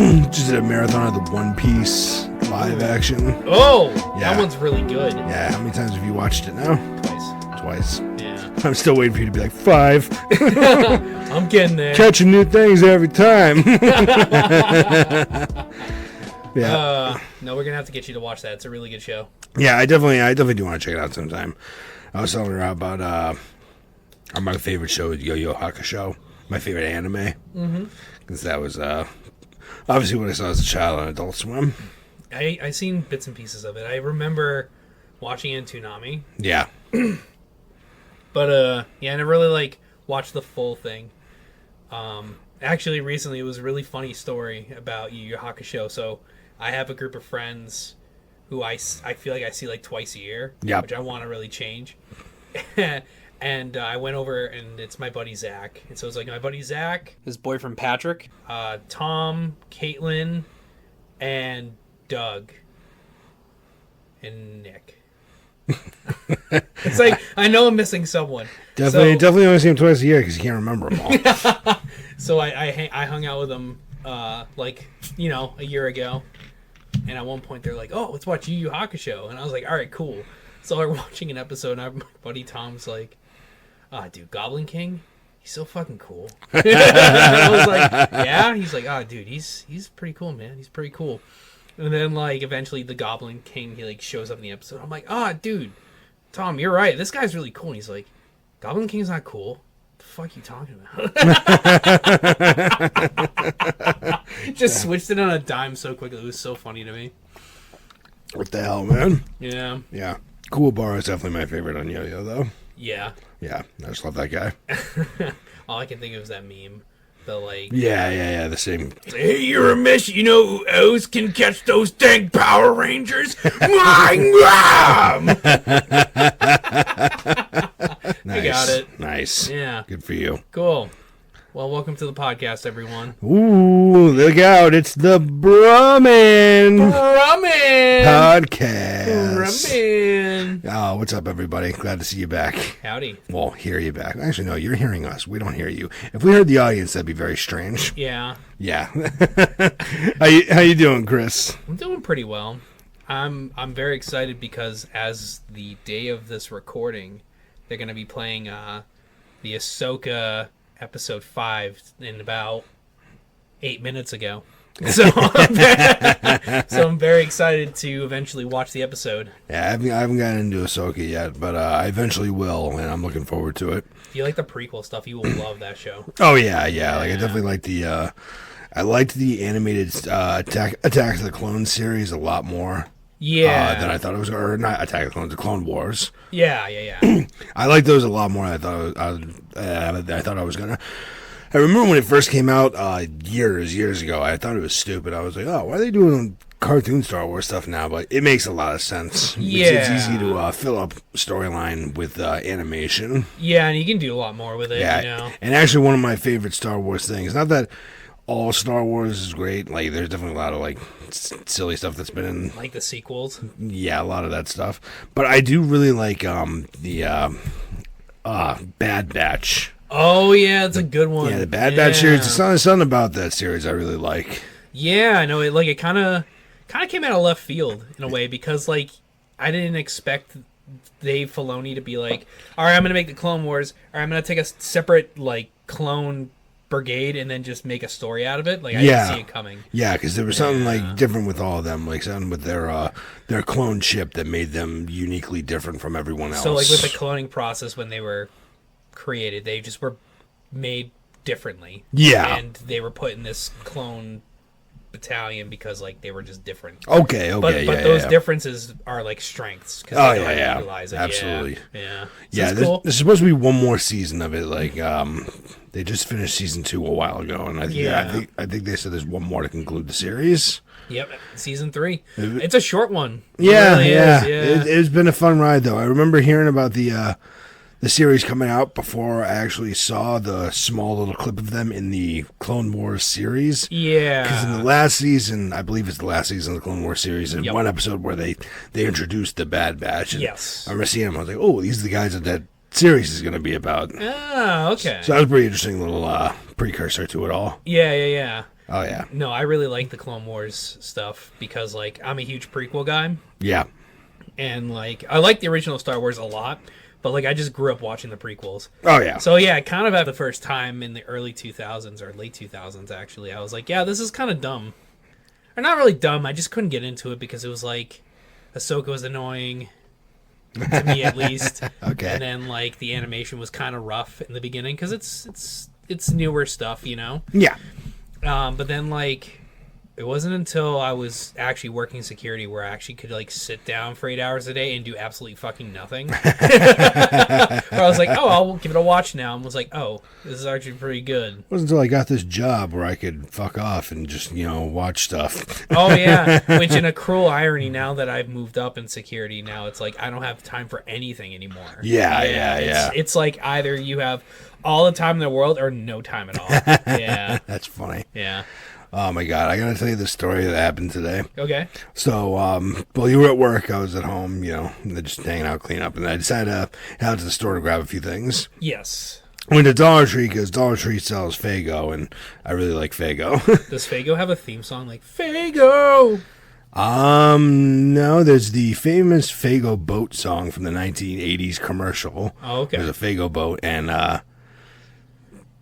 just did a marathon of the One Piece live action. Oh, yeah. That one's really good. Yeah, how many times have you watched it now? Twice. Yeah. I'm still waiting for you to be like 5. I'm getting there. Catching new things every time. Yeah. No, we're gonna have to get you to watch that. It's a really good show. Yeah, I definitely do want to check it out sometime. I was telling her about my favorite show is Yu Yu Hakusho, my favorite anime. Because that was obviously what I saw as a child on Adult Swim. I seen bits and pieces of it. I remember watching it in Toonami. Yeah. But yeah, I never really watched the full thing. Actually, recently it was a really funny story about Yu Yu Hakusho. So I have a group of friends who I feel like I see twice a year, which I want to really change. And I went over, and it's my buddy Zach. And so it's my buddy Zach, his boyfriend Patrick, Tom, Caitlin, and Doug, and Nick. It's I know I'm missing someone. Definitely only see him twice a year because you can't remember them all. So I hung out with them a year ago, and at one point they're like, "Oh, let's watch Yu Yu Hakusho," and I was like, "All right, cool." So we're watching an episode, and my buddy Tom's like, dude, Goblin King, he's so fucking cool." I was like, "Yeah?" He's like, dude, he's pretty cool, man. He's pretty cool. And then eventually the Goblin King, he shows up in the episode. I'm like, dude, Tom, you're right. This guy's really cool. And he's like, Goblin King's not cool. What the fuck are you talking about? Just switched it on a dime so quickly. It was so funny to me. What the hell, man? Yeah. Yeah. Cool Bar is definitely my favorite on Yo-Yo, though. Yeah. Yeah. I just love that guy. All I can think of is that meme. The same. Hey, you're a mess. You know who else can catch those dang Power Rangers? My mom! Nice. I got it. Nice. Yeah. Good for you. Cool. Well, welcome to the podcast, everyone. Ooh, look out. It's the Brummin' Podcast. Brummin'. Oh, what's up, everybody? Glad to see you back. Howdy. Well, hear you back. Actually, no, you're hearing us. We don't hear you. If we heard the audience, that'd be very strange. Yeah. Yeah. How you doing, Chris? I'm doing pretty well. I'm very excited because as the day of this recording, they're going to be playing the Ahsoka episode 5 in about 8 minutes ago. So I'm very excited to eventually watch the episode. Yeah, I haven't gotten into Ahsoka yet, but I eventually will, and I'm looking forward to it. If you like the prequel stuff, you will love that show. Oh yeah. I definitely like the I liked the animated Attack of the Clones series a lot more. Yeah. Than I thought it was, or not Attack of the Clones, the Clone Wars. Yeah. I like those a lot more than I thought I was gonna. I remember when it first came out years ago. I thought it was stupid. I was like, "Oh, why are they doing cartoon Star Wars stuff now?" But it makes a lot of sense. Yeah, it's easy to fill up storyline with animation. Yeah, and you can do a lot more with it. Yeah, you know? And actually, one of my favorite Star Wars things. Not that all Star Wars is great. There's definitely a lot of silly stuff that's been in, the sequels. Yeah, a lot of that stuff. But I do really like the Bad Batch. Oh yeah, it's a good one. Yeah, the Bad Batch series. There's something about that series I really like. Yeah, I know it. It kind of came out of left field in a way because I didn't expect Dave Filoni to be like, all right, I'm gonna make the Clone Wars. All right, I'm gonna take a separate clone brigade and then just make a story out of it. I didn't see it coming. Yeah, because there was something different with all of them, something with their clone ship that made them uniquely different from everyone else. So with the cloning process when they were created, they just were made differently. Yeah, and they were put in this clone battalion because they were just different. Okay, but those differences are strengths. Oh yeah, absolutely. So cool. There's supposed to be one more season of it. They just finished season 2 a while ago, and I think they said there's one more to conclude the series. Yep, season 3. It's a short one. Yeah, it really is. It's been a fun ride though. I remember hearing about the series coming out before I actually saw the small little clip of them in the Clone Wars series. Yeah. Because in the last season, I believe it's the last season of the Clone Wars series, in one episode where they introduced the Bad Batch. Yes. I remember seeing them. I was like, oh, these are the guys that series is going to be about. Ah, okay. So that was a pretty interesting little precursor to it all. Yeah. Oh, yeah. No, I really like the Clone Wars stuff because, like, I'm a huge prequel guy. Yeah. And, like, I like the original Star Wars a lot, but, like, I just grew up watching the prequels. Oh, yeah. So, yeah, kind of at the first time in the early 2000s, or late 2000s, actually, I was like, yeah, this is kind of dumb. Or not really dumb, I just couldn't get into it because it was, like, Ahsoka was annoying, to me at least. Okay. And then, like, the animation was kind of rough in the beginning because it's newer stuff, you know? Yeah. But then, like, it wasn't until I was actually working security where I actually could, like, sit down for 8 hours a day and do absolutely fucking nothing. Where I was like, oh, I'll give it a watch now. And was like, oh, this is actually pretty good. It wasn't until I got this job where I could fuck off and just, watch stuff. Oh, yeah. Which, in a cruel irony, now that I've moved up in security, now it's like I don't have time for anything anymore. Yeah. It's like either you have all the time in the world or no time at all. Yeah. That's funny. Yeah. Oh, my God. I got to tell you the story that happened today. Okay. So, while you were at work, I was at home, just hanging out, cleaning up, and I decided to head out to the store to grab a few things. Yes. I went to Dollar Tree because Dollar Tree sells Faygo, and I really like Faygo. Does Faygo have a theme song like Faygo? No, there's the famous Faygo boat song from the 1980s commercial. Oh, okay. There's a Faygo boat, and I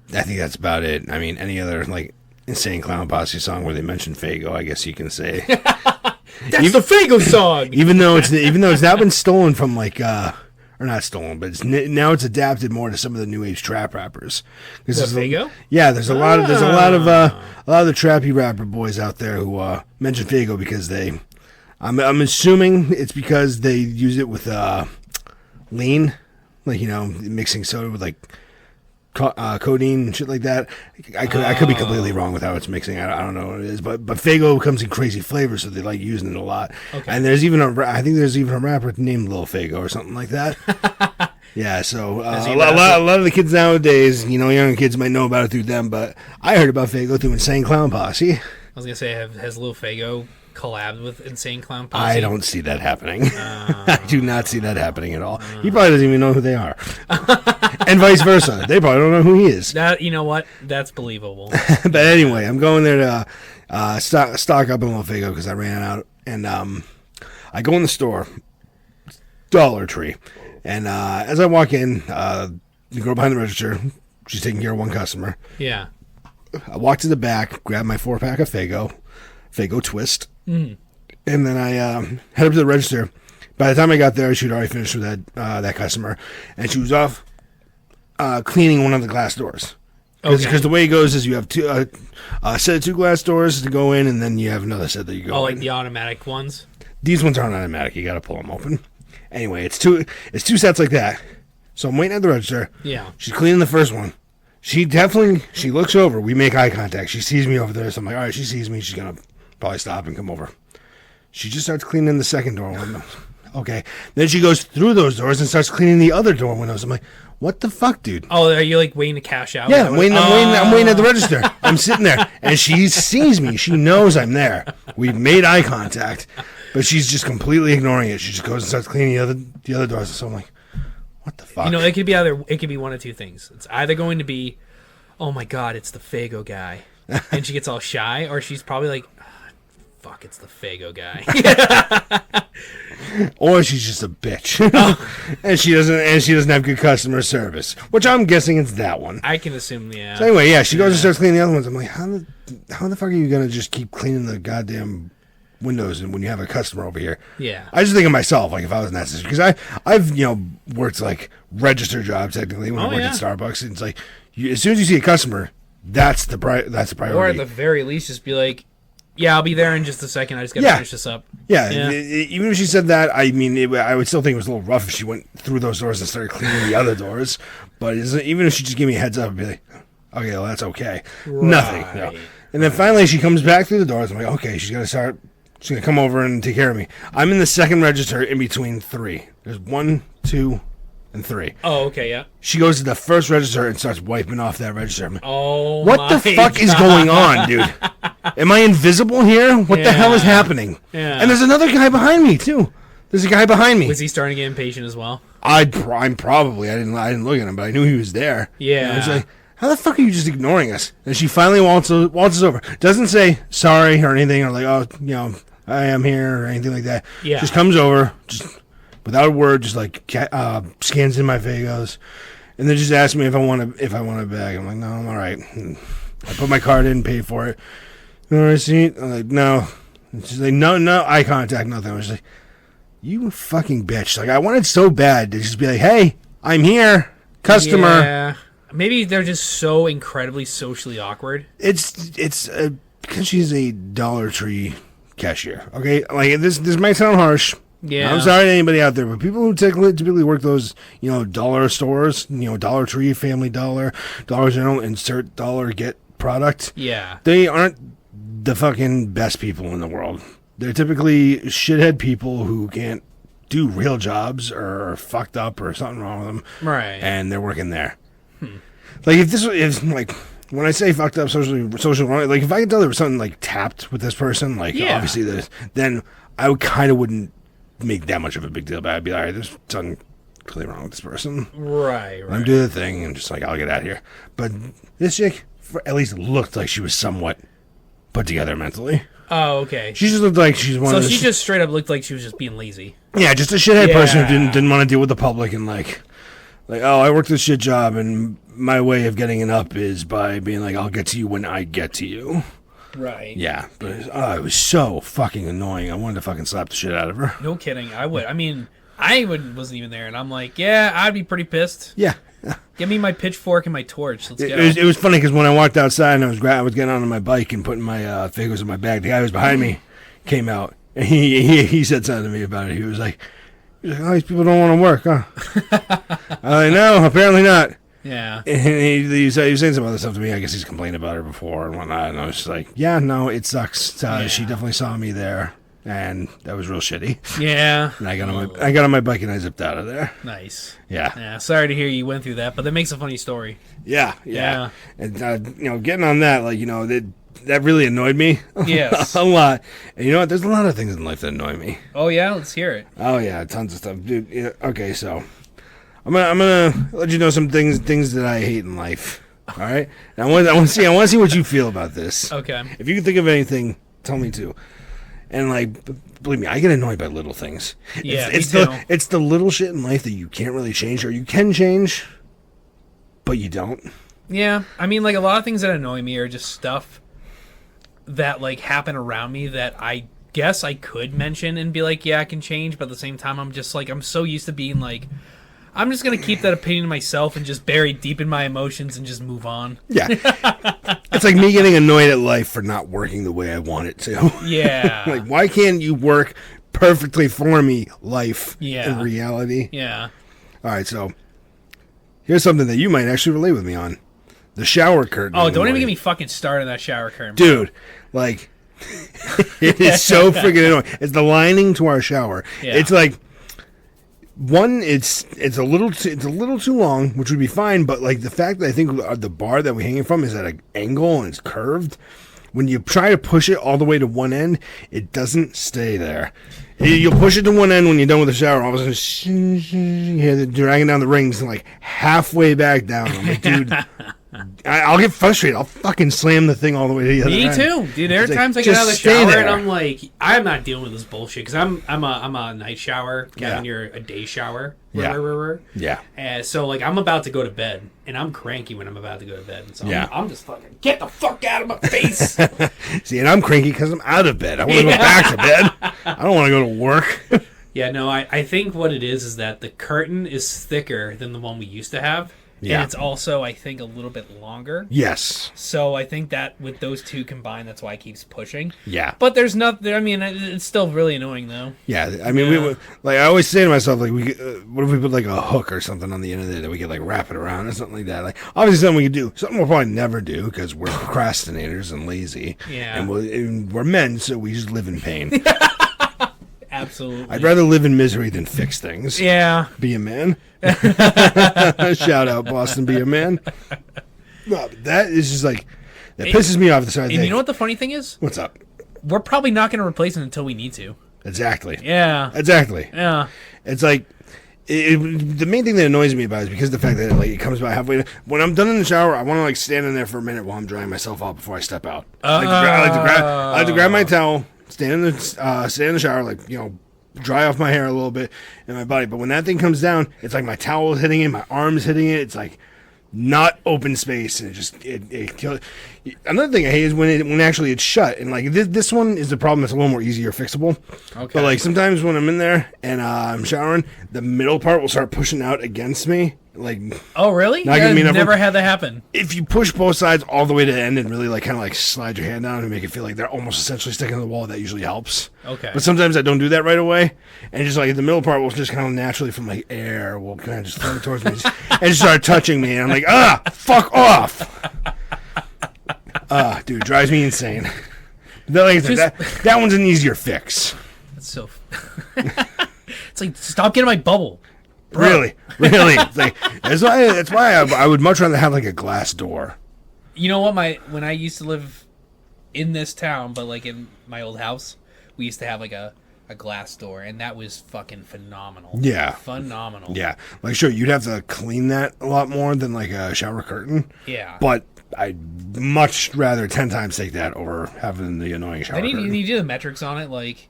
think that's about it. I mean, any other, like, Insane Clown Posse song where they mention Faygo, I guess you can say. That's the Faygo song! Even though it's now been stolen from, like, or not stolen, but now it's adapted more to some of the new age trap rappers. The Faygo? Yeah, there's a lot of the trappy rapper boys out there who mention Faygo because I'm assuming it's because they use it with lean, like mixing soda with like codeine and shit like that. I could be completely wrong with how it's mixing. I don't know what it is, but Faygo comes in crazy flavors, so they like using it a lot. Okay. And I think there's even a rapper named Lil Faygo or something like that. Yeah, so a lot of the kids nowadays, younger kids might know about it through them, but I heard about Faygo through Insane Clown Posse. I was gonna say, has Lil Faygo collabed with Insane Clown Posse? I don't see that happening. I do not see that happening at all. He probably doesn't even know who they are. And vice versa. They probably don't know who he is. That, you know what? That's believable. But anyway, I'm going there to stock up on Lil Faygo because I ran out. And I go in the store, Dollar Tree. And as I walk in, the girl behind the register, she's taking care of one customer. Yeah. I walk to the back, grab my 4-pack of Faygo Twist. And then I head up to the register. By the time I got there, she'd already finished with that customer, and she was off cleaning one of the glass doors. Because the way it goes is you have a set of 2 glass doors to go in, and then you have another set that you go in. Oh, like the automatic ones? These ones aren't automatic. You got to pull them open. Anyway, it's two sets like that. So I'm waiting at the register. Yeah. She's cleaning the first one. She looks over. We make eye contact. She sees me over there, so I'm like, all right, she sees me. She's going to probably stop and come over. She just starts cleaning the second door window. Okay. Then she goes through those doors and starts cleaning the other door windows. I'm like, what the fuck, dude? Oh, are you like waiting to cash out? Yeah, I'm waiting at the register. I'm sitting there, and she sees me. She knows I'm there. We've made eye contact, but she's just completely ignoring it. She just goes and starts cleaning the other doors. So I'm like, what the fuck? It could be one of two things. It's either going to be, oh my god, it's the Faygo guy, and she gets all shy, or she's probably like, fuck, it's the Faygo guy. Or she's just a bitch. and she doesn't have good customer service. Which I'm guessing it's that one. I can assume, yeah. So anyway, yeah, she goes and starts cleaning the other ones. I'm like, how the fuck are you gonna just keep cleaning the goddamn windows and when you have a customer over here? Yeah. I just think of myself, like if I was in that situation, because I've worked like register jobs technically when I worked at Starbucks. And it's like as soon as you see a customer, that's the priority. Or at the very least, just be like, yeah, I'll be there in just a second. I just got to finish this up. Yeah, even if she said that, I mean, I would still think it was a little rough if she went through those doors and started cleaning the other doors. But even if she just gave me a heads up, I'd be like, okay, well, that's okay. Right. Nothing. And then finally she comes back through the doors. I'm like, okay, she's going to come over and take care of me. I'm in the second register in between 3. There's 1, 2, and 3. Oh, okay, yeah. She goes to the first register and starts wiping off that register. Like, oh, what the fuck is going on, dude? Am I invisible here? What the hell is happening? Yeah. And there's another guy behind me too. There's a guy behind me. Was he starting to get impatient as well? I'm probably. I didn't look at him, but I knew he was there. Yeah. I was like, how the fuck are you just ignoring us? And she finally waltzes over. Doesn't say sorry or anything, or like, oh, I am here, or anything like that. Yeah. Just comes over, just without a word, just like scans in my Vagos, and then just asks me if I want a bag. I'm like, no, I'm all right. And I put my card in, pay for it. No receipt? I'm like, no. And she's like, no eye contact, nothing. I was like, you fucking bitch. Like, I wanted so bad to just be like, hey, I'm here, customer. Yeah. Maybe they're just so incredibly socially awkward. It's because she's a Dollar Tree cashier. Okay, like this might sound harsh. Yeah. I'm sorry to anybody out there, but people who typically work those, dollar stores, Dollar Tree, Family Dollar, Dollar General, insert dollar, get product. Yeah. They aren't the fucking best people in the world. They're typically shithead people who can't do real jobs or are fucked up or something wrong with them. Right. And they're working there. Like, if like, when I say fucked up socially wrong, like, if I could tell there was something, like, tapped with this person, like, obviously, then I wouldn't make that much of a big deal about it. I'd be like, all right, there's something clearly wrong with this person. Right. I'm doing the thing and just like, I'll get out of here. But this chick at least looked like she was somewhat put together mentally. Oh, okay. She just looked like she's one of the... So she just straight up looked like she was just being lazy. Yeah, just a shithead person who didn't want to deal with the public and like, oh, I work this shit job and my way of getting it up is by being like, I'll get to you when I get to you. Right. Yeah, but it was so fucking annoying. I wanted to fucking slap the shit out of her. No kidding. I would. I mean, wasn't even there, and I'm like, yeah, I'd be pretty pissed. Yeah. Give me my pitchfork and my torch. Let's go. It was funny because when I walked outside and I was getting on my bike and putting my Fagos in my bag, the guy who was behind me came out and he said something to me about it. He was like, oh, these people don't want to work, huh? I was like, no, apparently not. Yeah. And he was saying some other stuff to me. I guess he's complained about her before and whatnot. And I was just like, yeah, no, it sucks. She definitely saw me there. And that was real shitty. Yeah. And I got on my bike and I zipped out of there. Nice. Yeah. Yeah. Sorry to hear you went through that, but that makes a funny story. Yeah. And getting on that, like, that really annoyed me. Yes. A lot. And you know what? There's a lot of things in life that annoy me. Oh yeah, let's hear it. Oh yeah, tons of stuff, dude. Yeah, okay, so I'm gonna let you know some things that I hate in life. All right. Now, I want to see what you feel about this. Okay. If you can think of anything, tell me too. And like, believe me, I get annoyed by little things. Yeah, it's the little shit in life that you can't really change, or you can change, but you don't. Yeah, I mean, like a lot of things that annoy me are just stuff that like happen around me that I guess I could mention and be like, yeah, I can change, but at the same time, I'm just like, I'm so used to being like, I'm just gonna keep that opinion to myself and just bury deep in my emotions and just move on. Yeah, it's like me getting annoyed at life for not working the way I want it to. Yeah, like, why can't you work perfectly for me, life? Yeah, in reality. Yeah. All right, so here's something that you might actually relate with me on: the shower curtain. Oh, don't even get me fucking started on that shower curtain, dude. Like, it is so freaking annoying. It's the lining to our shower. Yeah. It's like. One, it's a little too long, which would be fine, but like the fact that I think the bar that we're hanging from is at an angle and it's curved. When you try to push it all the way to one end, it doesn't stay there. You'll push it to one end when you're done with the shower. All of a sudden, you hear it dragging down the rings and like halfway back down. I'm like, dude, I'll get frustrated. I'll fucking slam the thing all the way to the other end. Me too, dude. There are times I get out of the shower and I'm like, I'm not dealing with this bullshit because I'm a night shower. Kevin, you're a day shower. Yeah. And so like I'm about to go to bed and I'm cranky when I'm about to go to bed. And so I'm just fucking get the fuck out of my face. See, and I'm cranky because I'm out of bed. I want to go back to bed. I don't want to go to work. Yeah, no, I think what it is that the curtain is thicker than the one we used to have. Yeah. And it's also, I think, a little bit longer. Yes. So I think that with those two combined, that's why it keeps pushing. Yeah. But there's nothing, I mean, it's still really annoying, though. Yeah. I mean, we like, I always say to myself, like, what if we put, like, a hook or something on the end of it that we could, like, wrap it around or something like that? Like, obviously something we could do. Something we'll probably never do because we're procrastinators and lazy. Yeah. And we're men, so we just live in pain. Absolutely. I'd rather live in misery than fix things. Yeah. Be a man. Shout out, Boston, be a man. No, that is just like, that pisses me off. And you know what the funny thing is? What's up? We're probably not going to replace it until we need to. Exactly. Yeah. Exactly. Yeah. It's like, The main thing that annoys me about it is because of the fact that like it comes about halfway. When I'm done in the shower, I want to like stand in there for a minute while I'm drying myself out before I step out. I like to grab my towel, stand in the shower, like dry off my hair a little bit and my body. But when that thing comes down, it's like my towel is hitting it, my arm's hitting it. It's like not open space, and it kills. Another thing I hate is when actually it's shut, and like this one is the problem. It's a little more easier fixable. Okay. But like sometimes when I'm in there and I'm showering, the middle part will start pushing out against me. Like, oh really? Yeah, never had that happen. If you push both sides all the way to the end and really like kind of like slide your hand down and make it feel like they're almost essentially sticking to the wall, that usually helps. Okay. But sometimes I don't do that right away, and just like the middle part will just kind of naturally from like air will kind of just flow towards me and just start touching me, and I'm like, fuck off. Dude, drives me insane. That one's an easier fix. That's so. It's like, stop getting my bubble. Bro. Really. It's like, that's why I would much rather have like a glass door. You know what? When I used to live in this town, but like in my old house, we used to have like a glass door, and that was fucking phenomenal. Yeah. Phenomenal. Yeah. Like, sure, you'd have to clean that a lot more than like a shower curtain. Yeah. But I'd much rather 10 times take that over having the annoying shower curtain. You do the metrics on it, like.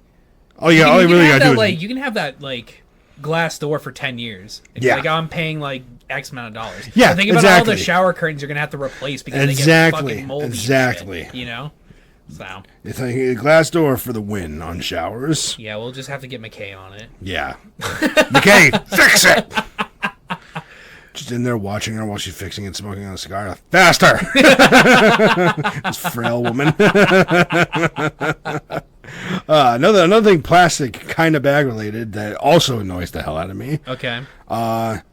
Oh yeah, all you really gotta do is like you can have that like glass door for 10 years. It's like I'm paying like X amount of dollars. Yeah, think about all the shower curtains you're gonna have to replace because they get fucking moldy. Exactly. Shit, So it's like a glass door for the win on showers. Yeah, we'll just have to get McKay on it. Yeah. McKay, fix it! Just in there watching her while she's fixing it, smoking on a cigar. Faster! This frail woman. Another thing, plastic, kind of bag related, that also annoys the hell out of me. Okay.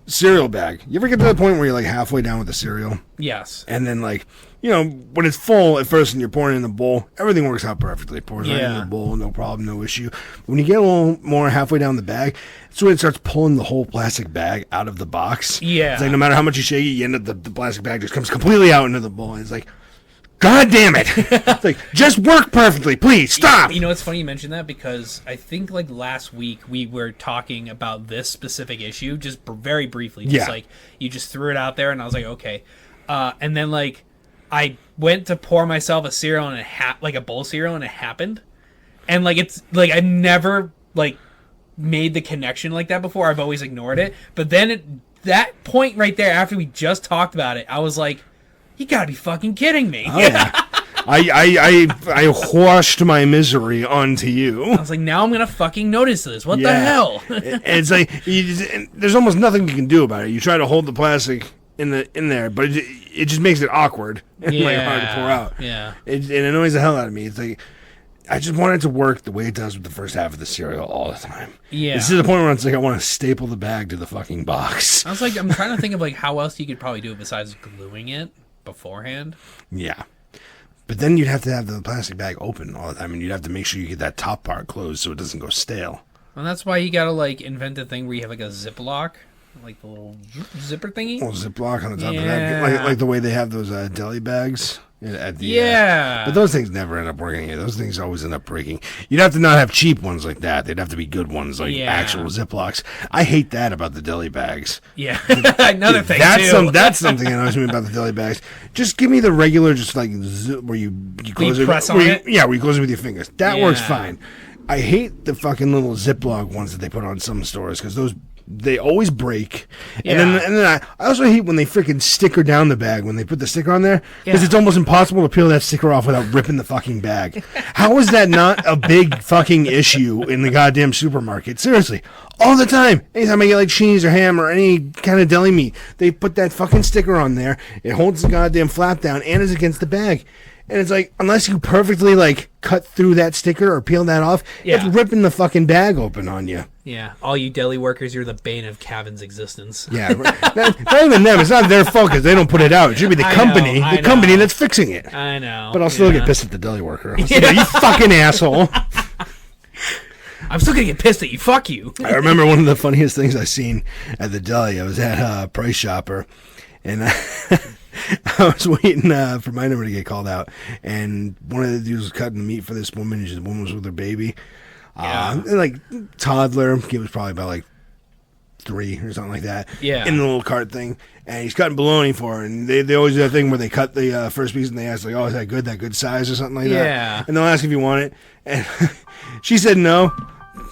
Cereal bag. You ever get to the point where you're like halfway down with the cereal? Yes. And then like, when it's full at first and you're pouring it in the bowl, everything works out perfectly. It pours right in the bowl, no problem, no issue. When you get a little more halfway down the bag, it's when it starts pulling the whole plastic bag out of the box. Yeah. It's like no matter how much you shake it, you end up the plastic bag just comes completely out into the bowl. And it's like, God damn it! It's like, just work perfectly, please stop. It's funny you mentioned that because I think like last week we were talking about this specific issue just very briefly. Just like you just threw it out there, and I was like, okay. And then like I went to pour myself a cereal and like a bowl of cereal, and it happened. And like it's like I've never like made the connection like that before. I've always ignored it. But then that point right there, after we just talked about it, I was like, you gotta be fucking kidding me. Oh, yeah. I washed my misery onto you. I was like, now I'm gonna fucking notice this. What the hell? It's like there's almost nothing you can do about it. You try to hold the plastic in there, but it just makes it awkward and like hard to pour out. Yeah, it annoys the hell out of me. It's like I just want it to work the way it does with the first half of the cereal all the time. Yeah, this is the point where it's like I want to staple the bag to the fucking box. I was like, I'm trying to think of like how else you could probably do it besides gluing it beforehand. Yeah. But then you'd have to have the plastic bag open all the time, and you'd have to make sure you get that top part closed so it doesn't go stale. And that's why you gotta like invent a thing where you have like a Ziploc, like the little zipper thingy. A little Ziploc on the top of that, like the way they have those deli bags. At the, but those things never end up working. Those things always end up breaking. You'd have to not have cheap ones like that. They'd have to be good ones, like actual Ziplocs. I hate that about the deli bags. Yeah, another thing too. That's something that annoys me about the deli bags. Just give me the regular, just like where you close it. Press on it? Yeah, where you close it with your fingers. That works fine. I hate the fucking little Ziploc ones that they put on some stores because they always break. And then I also hate when they freaking sticker down the bag when they put the sticker on there because it's almost impossible to peel that sticker off without ripping the fucking bag. How is that not a big fucking issue in the goddamn supermarket? Seriously. All the time. Anytime I get like cheese or ham or any kind of deli meat, they put that fucking sticker on there. It holds the goddamn flap down and is against the bag. And it's like, unless you perfectly like cut through that sticker or peel that off, it's ripping the fucking bag open on you. Yeah, all you deli workers, you're the bane of Cavin's existence. Yeah, not even them. It's not their fault because they don't put it out. It should be the company that's fixing it. I know. But I'll still get pissed at the deli worker. You fucking asshole. I'm still gonna get pissed at you. Fuck you. I remember one of the funniest things I seen at the deli. I was at Price Chopper, and I was waiting for my number to get called out, and one of the dudes was cutting the meat for this woman, and the woman was with her baby. And like toddler, he was probably about like 3 or something like that. Yeah. In the little cart thing. And he's cutting bologna for her. And they always do that thing where they cut the first piece and they ask, like, oh, is that good size or something like that? Yeah. And they'll ask if you want it. And she said no.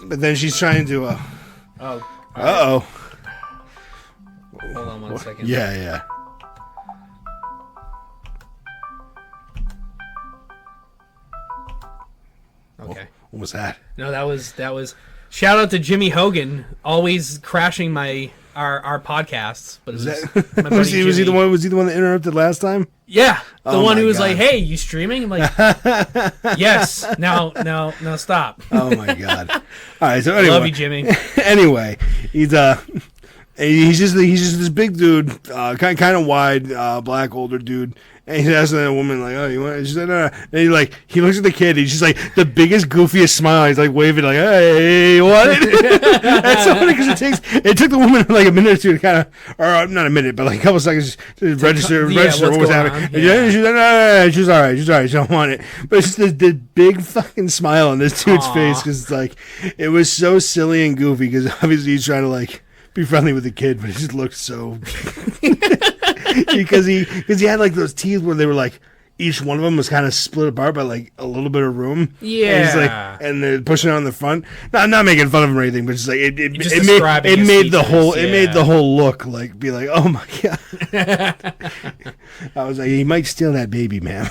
But then she's trying to... Uh-oh. Hold on 1 second. Yeah. Okay. What was that? No, that was. Shout out to Jimmy Hogan, always crashing our podcasts. But it was my buddy Was he the Jimmy. one? Was he the one that interrupted last time? Yeah, the Oh one my who was God. like, "Hey, you streaming?" I'm like, "Yes." Now, stop. Oh my God! All right, so anyway, Love you, Jimmy. Anyway, he's just this big dude, kind of wide, black older dude. And he's asking that woman like, "Oh, you want?" And she said, "No." And he looks at the kid. He's just like the biggest, goofiest smile. He's like waving like, "Hey, what?" That's so funny because it took the woman like a minute or two to kind of, or not a minute, but like a couple seconds to register what's what was going happening. on. And Yeah. she's like, "No, she's all right. She's all right. She don't want it." But it's just the big fucking smile on this dude's Aw. face because it's like it was so silly and goofy because obviously he's trying to like be friendly with the kid, but it just looked so because he had like those teeth where they were like each one of them was kind of split apart by like a little bit of room. Yeah. And he's like, and they're pushing it on the front. No, I'm not making fun of him or anything, but it's like it Just made describing his the features, whole it made yeah. the whole look like be like, oh my God. I was like, he might steal that baby, man.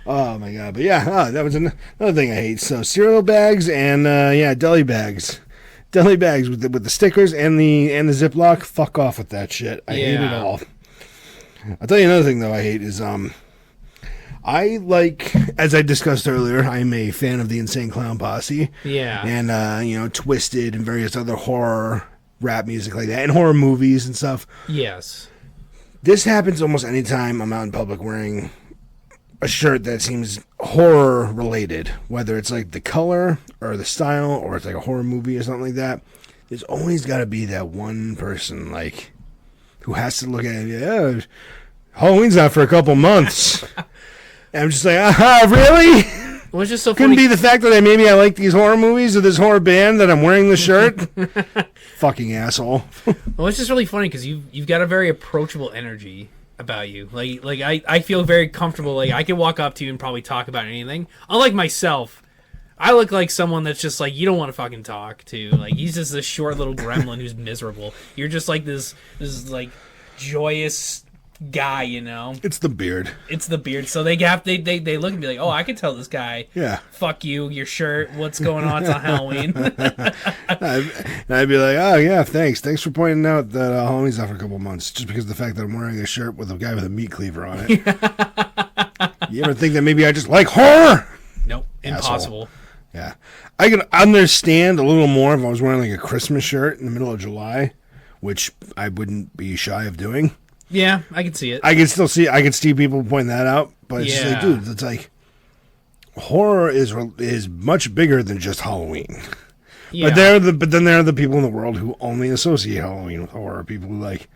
Oh my God. But yeah, that was another thing I hate. So cereal bags and deli bags. Deli bags with the stickers and the Ziploc. Fuck off with that shit. I hate it Yeah. all. I'll tell you another thing though I hate is I like, as I discussed earlier, I'm a fan of the Insane Clown Posse. Yeah. And Twisted and various other horror rap music like that and horror movies and stuff. Yes. This happens almost any time I'm out in public wearing a shirt that seems horror related, whether it's like the color or the style or it's like a horror movie or something like that. There's always got to be that one person like who has to look at it. Yeah, Halloween's not for a couple months. And I'm just like, really? Well, it's just so Couldn't funny. be the fact that maybe I like these horror movies or this horror band that I'm wearing the shirt. Fucking asshole. Well, it's just really funny because you've got a very approachable energy about you. Like I feel very comfortable. Like I can walk up to you and probably talk about anything. Unlike myself, I look like someone that's just like you don't want to fucking talk to. Like he's just this short little gremlin who's miserable. You're just like this like joyous guy, you know. It's the beard. It's the beard. So they look and be like, oh, I can tell this guy. Yeah. Fuck you, your shirt. What's going on? It's on Halloween. And I'd be like, oh, yeah, thanks. Thanks for pointing out that Halloween's not for a couple months. Just because of the fact that I'm wearing a shirt with a guy with a meat cleaver on it. You ever think that maybe I just like horror? Nope, impossible. Yeah. I can understand a little more if I was wearing like a Christmas shirt in the middle of July, which I wouldn't be shy of doing. Yeah, I can see it. I can see people pointing that out, but it's just like, dude, it's like horror is much bigger than just Halloween. Yeah. But then there are the people in the world who only associate Halloween with horror. People who like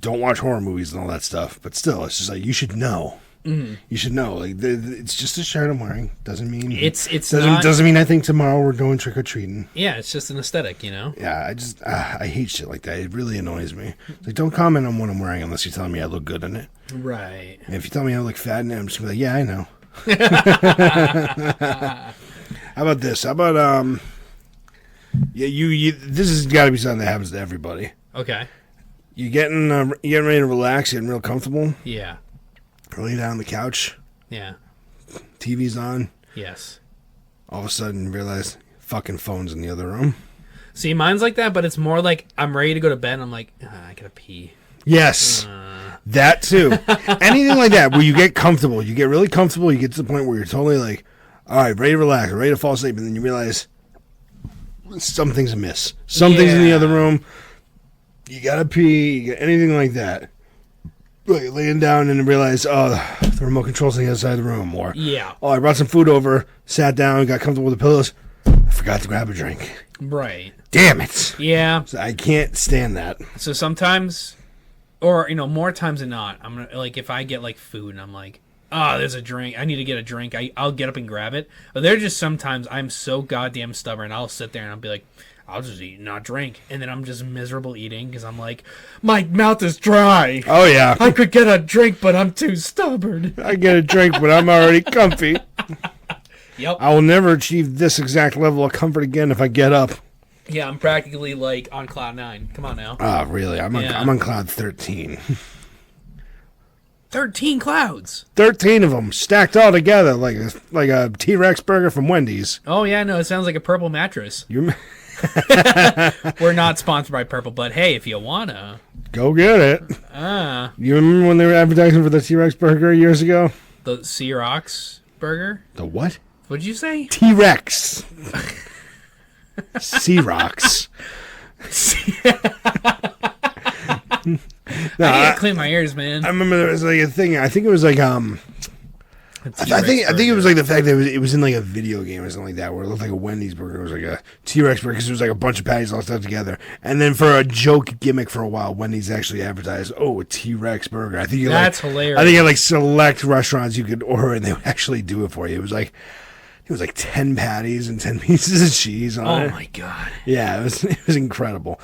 don't watch horror movies and all that stuff. But still, it's just like you should know. Mm-hmm. You should know. Like it's just a shirt I'm wearing. Doesn't mean doesn't mean I think tomorrow we're going trick or treating. Yeah, it's just an aesthetic, you know. Yeah, I hate shit like that. It really annoys me. Like, don't comment on what I'm wearing unless you're telling me I look good in it. Right. And if you tell me I look fat in it, I'm just gonna be like, yeah, I know. How about this? How about you this has got to be something that happens to everybody. Okay. You getting ready to relax, getting real comfortable. Yeah. Lay down on the couch. Yeah. TV's on. Yes. All of a sudden, you realize fucking phone's in the other room. See, mine's like that, but it's more like I'm ready to go to bed. And I'm like, I gotta pee. Yes, that too. Anything like that where you get comfortable, you get really comfortable, you get to the point where you're totally like, all right, ready to relax, ready to fall asleep, and then you realize something's amiss. Something's in the other room. You gotta pee. You get anything like that. Like laying down and realize, oh, the remote control's on the other side of the room. Or, oh, I brought some food over, sat down, got comfortable with the pillows. I forgot to grab a drink. Right. Damn it. Yeah. So I can't stand that. So sometimes, or more times than not, I'm gonna like if I get like food and I'm like, oh, there's a drink. I need to get a drink. I'll get up and grab it. But there are just sometimes I'm so goddamn stubborn. I'll sit there and I'll be like, I'll just eat, not drink. And then I'm just miserable eating because I'm like, my mouth is dry. Oh, yeah. I could get a drink, but I'm too stubborn. I get a drink, but I'm already comfy. Yep. I will never achieve this exact level of comfort again if I get up. Yeah, I'm practically like on cloud 9. Come on now. Oh, really? I'm on cloud 13. 13 clouds. 13 of them stacked all together like a T-Rex burger from Wendy's. Oh, yeah, no, it sounds like a Purple mattress. You We're not sponsored by Purple, but hey, if you wanna. go get it. You remember when they were advertising for the T-Rex burger years ago? The Xerox burger? The what? What'd you say? T-Rex. Xerox. No, I need to clean my ears, man. I remember there was like a thing. I think it was like I think it was like the fact that it was in like a video game or something like that, where it looked like a Wendy's burger. It was like a T-Rex burger because it was like a bunch of patties all stuck together. And then for a joke gimmick for a while, Wendy's actually advertised, a T-Rex burger. I think that's hilarious. I think at like select restaurants you could order and they would actually do it for you. It was like 10 patties and 10 pieces of cheese on it. Oh my god. Yeah, it was incredible.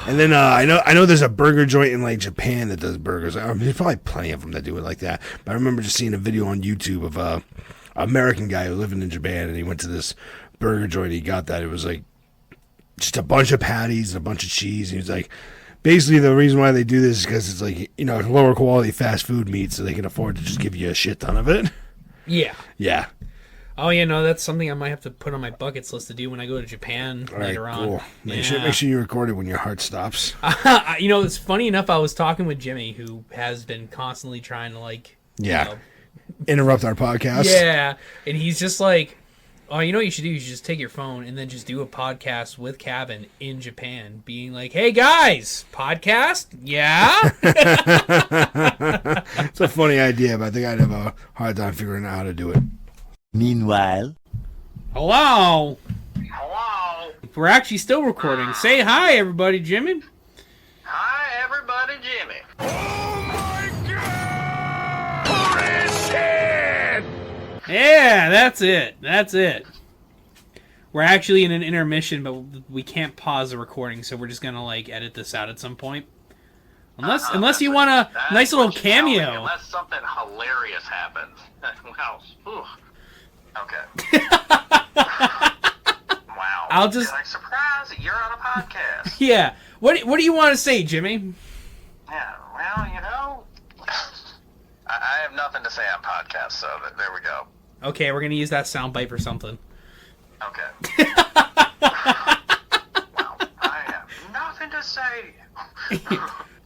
And then I know there's a burger joint in like Japan that does burgers. I mean, there's probably plenty of them that do it like that. But I remember just seeing a video on YouTube of a American guy who lived in Japan, and he went to this burger joint. He got that. It was like just a bunch of patties and a bunch of cheese. And he was like, basically the reason why they do this is because it's like, lower quality fast food meat, so they can afford to just give you a shit ton of it. Yeah. Yeah. Oh, yeah, no, that's something I might have to put on my buckets list to do when I go to Japan later on. Cool. Make sure you record it when your heart stops. It's funny enough, I was talking with Jimmy, who has been constantly trying to, interrupt our podcast. Yeah, and he's just like, oh, you know what you should do? You should just take your phone and then just do a podcast with Cavin in Japan, being like, hey, guys, podcast? Yeah? It's a funny idea, but I think I'd have a hard time figuring out how to do it. Meanwhile. Hello? Hello. We're actually still recording. Say hi, everybody, Jimmy. Hi, everybody, Jimmy. Oh my God! Holy shit! Yeah, that's it. We're actually in an intermission, but we can't pause the recording, so we're just gonna edit this out at some point. Unless you want a nice little cameo. Unless something hilarious happens. Wow. Whew. Okay. Wow. I'll just surprise that you're on a podcast. Yeah. What do you want to say, Jimmy? Yeah. Well, I have nothing to say on podcasts, so there we go. Okay, we're gonna use that soundbite for something. Okay. Well, I have nothing to say.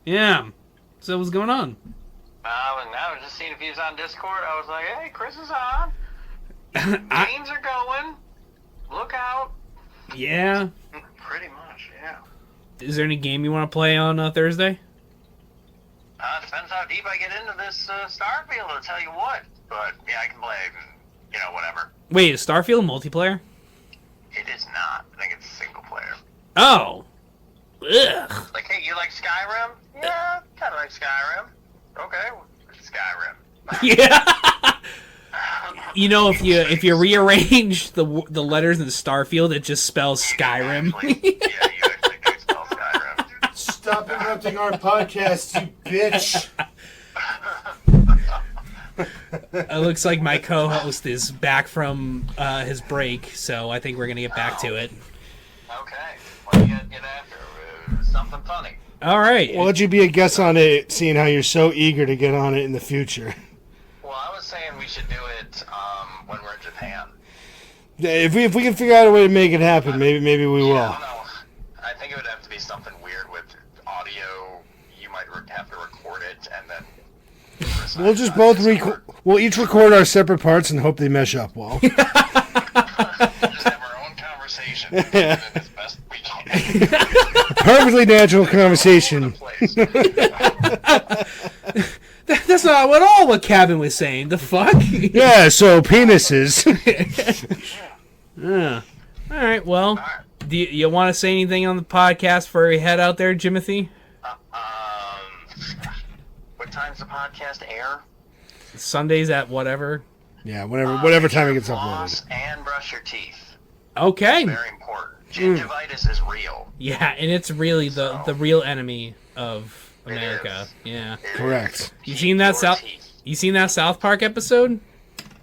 Yeah. So what's going on? And I was just seeing if he was on Discord. I was like, hey, Chris is on. Games are going. Look out. Yeah. Pretty much, yeah. Is there any game you want to play on Thursday? Depends how deep I get into this Starfield, I'll tell you what. But, yeah, I can play, whatever. Wait, is Starfield multiplayer? It is not. I think it's single player. Oh. Ugh. Like, hey, you like Skyrim? Yeah, kind of like Skyrim. Okay, Skyrim. Yeah. if you rearrange the letters in Starfield, it just spells Skyrim. You actually do spell Skyrim. Stop interrupting our podcast, you bitch. It looks like my co-host is back from his break, so I think we're gonna get back to it. Okay, what do you get after? Something funny. All right. We'll let you be a guest on it, seeing how you're so eager to get on it in the future. Well, I was saying we should do it when we're in Japan. If we can figure out a way to make it happen, maybe we will. I don't know. I think it would have to be something weird with audio. You might have to record it and then. We'll just both we'll each record our separate parts and hope they mesh up well. Just have our own conversation as best we can. Perfectly natural conversation. That's not at all what Cavin was saying. The fuck? Yeah, so penises. Yeah. All right, well, do you want to say anything on the podcast before we head out there, Jimothy? What time's the podcast air? Sundays at whatever. Yeah, whatever time it gets Floss uploaded. and brush your teeth. Okay. Very important. Gingivitis is real. Yeah, and it's really the real enemy of America. Yeah. Correct. You seen that South Park episode?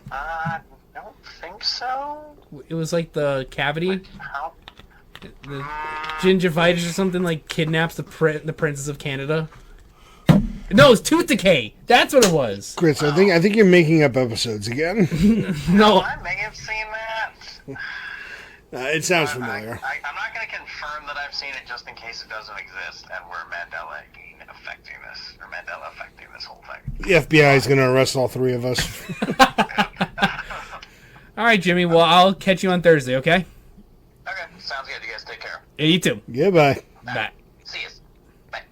Don't think so. It was like the cavity. How? The gingivitis or something, like kidnaps the princess of Canada. No, it's tooth decay. That's what it was. Chris, I think you're making up episodes again. No. I may have seen that. It sounds familiar. I'm not going to confirm that I've seen it just in case it doesn't exist, and we're Mandela affecting this whole thing. The FBI is going to arrest all three of us. All right, Jimmy. Well, I'll catch you on Thursday, okay? Okay, sounds good. You guys take care. Yeah, you too. Goodbye. Bye. See you. Bye.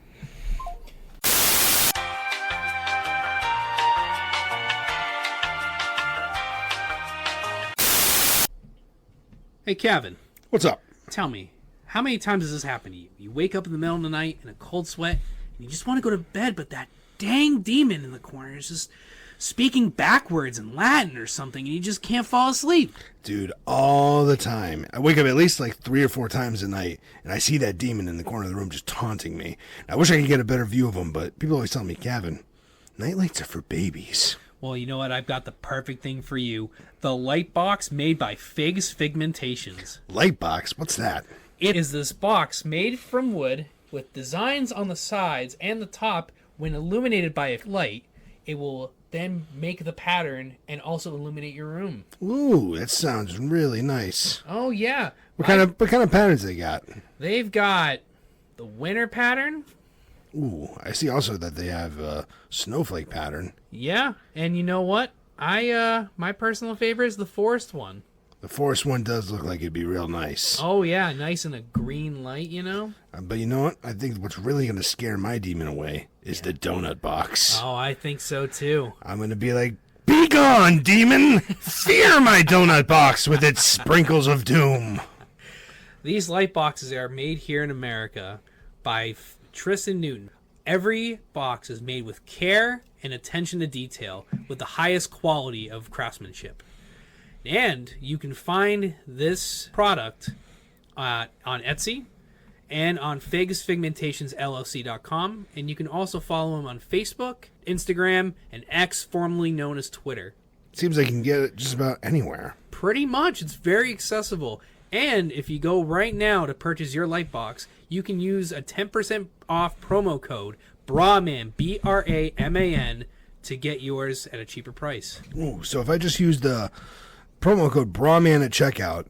Hey, Cavin. What's up? Tell me, how many times has this happened to you? You wake up in the middle of the night in a cold sweat, and you just want to go to bed, but that dang demon in the corner is just speaking backwards in Latin or something, and you just can't fall asleep. Dude, all the time. I wake up at least like 3 or 4 times a night, and I see that demon in the corner of the room just taunting me. I wish I could get a better view of him, but people always tell me, Cavin, nightlights are for babies. Well, you know what? I've got the perfect thing for you. The light box made by Figs Figmentations. Light box? What's that? It is this box made from wood with designs on the sides and the top. When illuminated by a light, it will then make the pattern and also illuminate your room. Ooh, that sounds really nice. Oh, yeah. What kind of patterns they got? They've got the winter pattern. Ooh, I see also that they have a snowflake pattern. Yeah, and you know what? My personal favorite is the forest one. The forest one does look like it'd be real nice. Oh, yeah, nice in a green light, you know? But you know what? I think what's really going to scare my demon away is the donut box. Oh, I think so, too. I'm going to be like, be gone, demon! Fear my donut box with its sprinkles of doom. These light boxes are made here in America by Tristan Newton. Every box is made with care and attention to detail with the highest quality of craftsmanship. And you can find this product on Etsy and on figsfigmentationsllc.com. And you can also follow them on Facebook, Instagram, and X, formerly known as Twitter. Seems like you can get it just about anywhere. Pretty much. It's very accessible. And if you go right now to purchase your light box, you can use a 10% off promo code BRAMAN, BRAMAN, to get yours at a cheaper price. Ooh, so if I just use the promo code BRAMAN at checkout,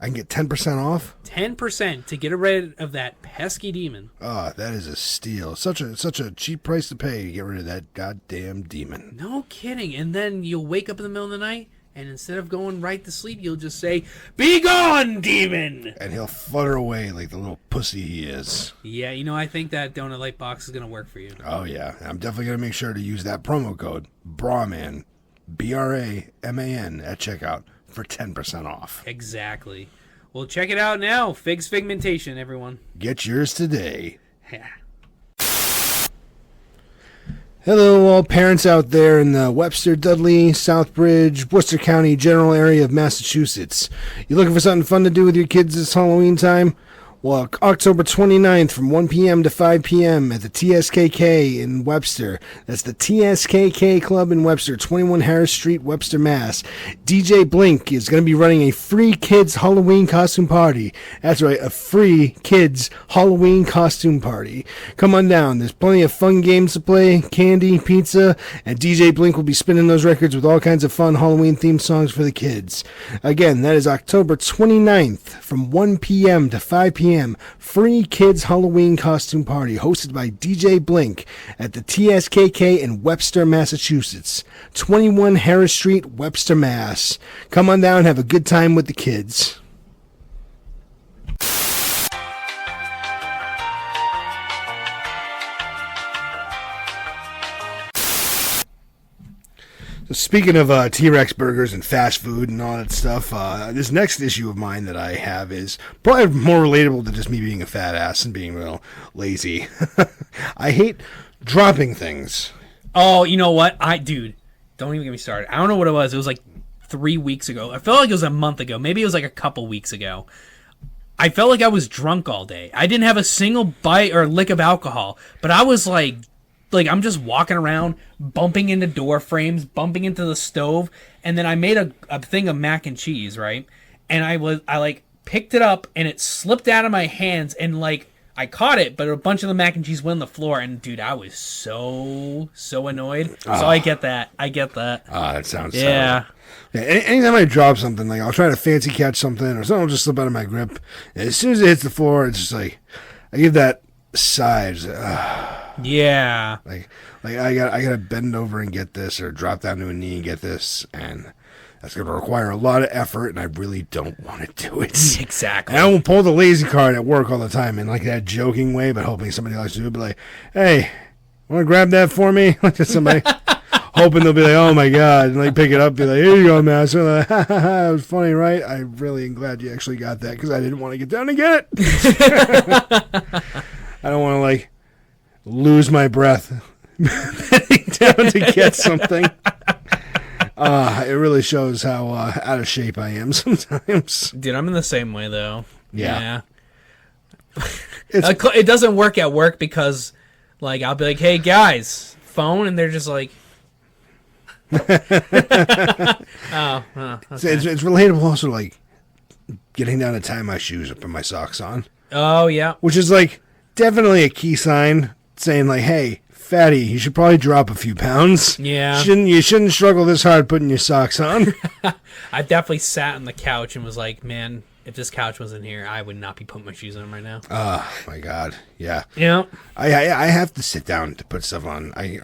I can get 10% off? 10% to get rid of that pesky demon. Oh, that is a steal. Such a cheap price to pay to get rid of that goddamn demon. No kidding. And then you'll wake up in the middle of the night, and instead of going right to sleep, you'll just say, "Be gone, demon!" And he'll flutter away like the little pussy he is. Yeah, you know, I think that donut light box is going to work for you. Oh, yeah. I'm definitely going to make sure to use that promo code, BRAMAN, BRAMAN, at checkout for 10% off. Exactly. Well, check it out now. Figs Figmentation, everyone. Get yours today. Hello, all parents out there in the Webster, Dudley, Southbridge, Worcester County general area of Massachusetts. You looking for something fun to do with your kids this Halloween time? Well, October 29th from 1 p.m. to 5 p.m. at the TSKK in Webster. That's the TSKK Club in Webster, 21 Harris Street, Webster, Mass. DJ Blink is going to be running a free kids Halloween costume party. That's right, a free kids Halloween costume party. Come on down. There's plenty of fun games to play, candy, pizza, and DJ Blink will be spinning those records with all kinds of fun Halloween-themed songs for the kids. Again, that is October 29th from 1 p.m. to 5 p.m. Free kids Halloween costume party hosted by DJ Blink at the TSKK in Webster, Massachusetts. 21 Harris Street, Webster, Mass. Come on down and have a good time with the kids. So speaking of T-Rex burgers and fast food and all that stuff, this next issue of mine that I have is probably more relatable to just me being a fat ass and being real lazy. I hate dropping things. Oh, you know what? Dude, don't even get me started. I don't know what it was. It was like 3 weeks ago. I felt like it was a month ago. Maybe it was like a couple weeks ago. I felt like I was drunk all day. I didn't have a single bite or lick of alcohol, but I was like I'm just walking around, bumping into door frames, bumping into the stove, and then I made a thing of mac and cheese, right? And I picked it up and it slipped out of my hands and I caught it, but a bunch of the mac and cheese went on the floor, and dude, I was so annoyed. So I get that. That sounds yeah. Yeah, anytime I drop something, like I'll try to fancy catch something or something will just slip out of my grip. And as soon as it hits the floor, it's just like I give that sigh. Yeah. Like I gotta bend over and get this, or drop down to a knee and get this, and that's gonna require a lot of effort, and I really don't want to do it. Exactly. And I won't pull the lazy card at work all the time in like that joking way, but hoping somebody else to do it. Be like, hey, want to grab that for me? Just somebody. Hoping they'll be like, oh my God, and like pick it up, be like, here you go, master. Like, ha ha ha, it was funny, right? I really am glad you actually got that because I didn't want to get down and get it. I don't want to like lose my breath bending down to get something. It really shows how out of shape I am sometimes. Dude, I'm in the same way though. Yeah. It doesn't work at work because like I'll be like, hey guys, phone, and they're just like, okay. It's relatable also like getting down to tie my shoes up and my socks on. Oh yeah. Which is like definitely a key sign saying like, hey, fatty, you should probably drop a few pounds. Yeah. You shouldn't struggle this hard putting your socks on. I definitely sat on the couch and was like, man, if this couch wasn't here, I would not be putting my shoes on right now. Oh my God. Yeah. Yeah. I have to sit down to put stuff on. I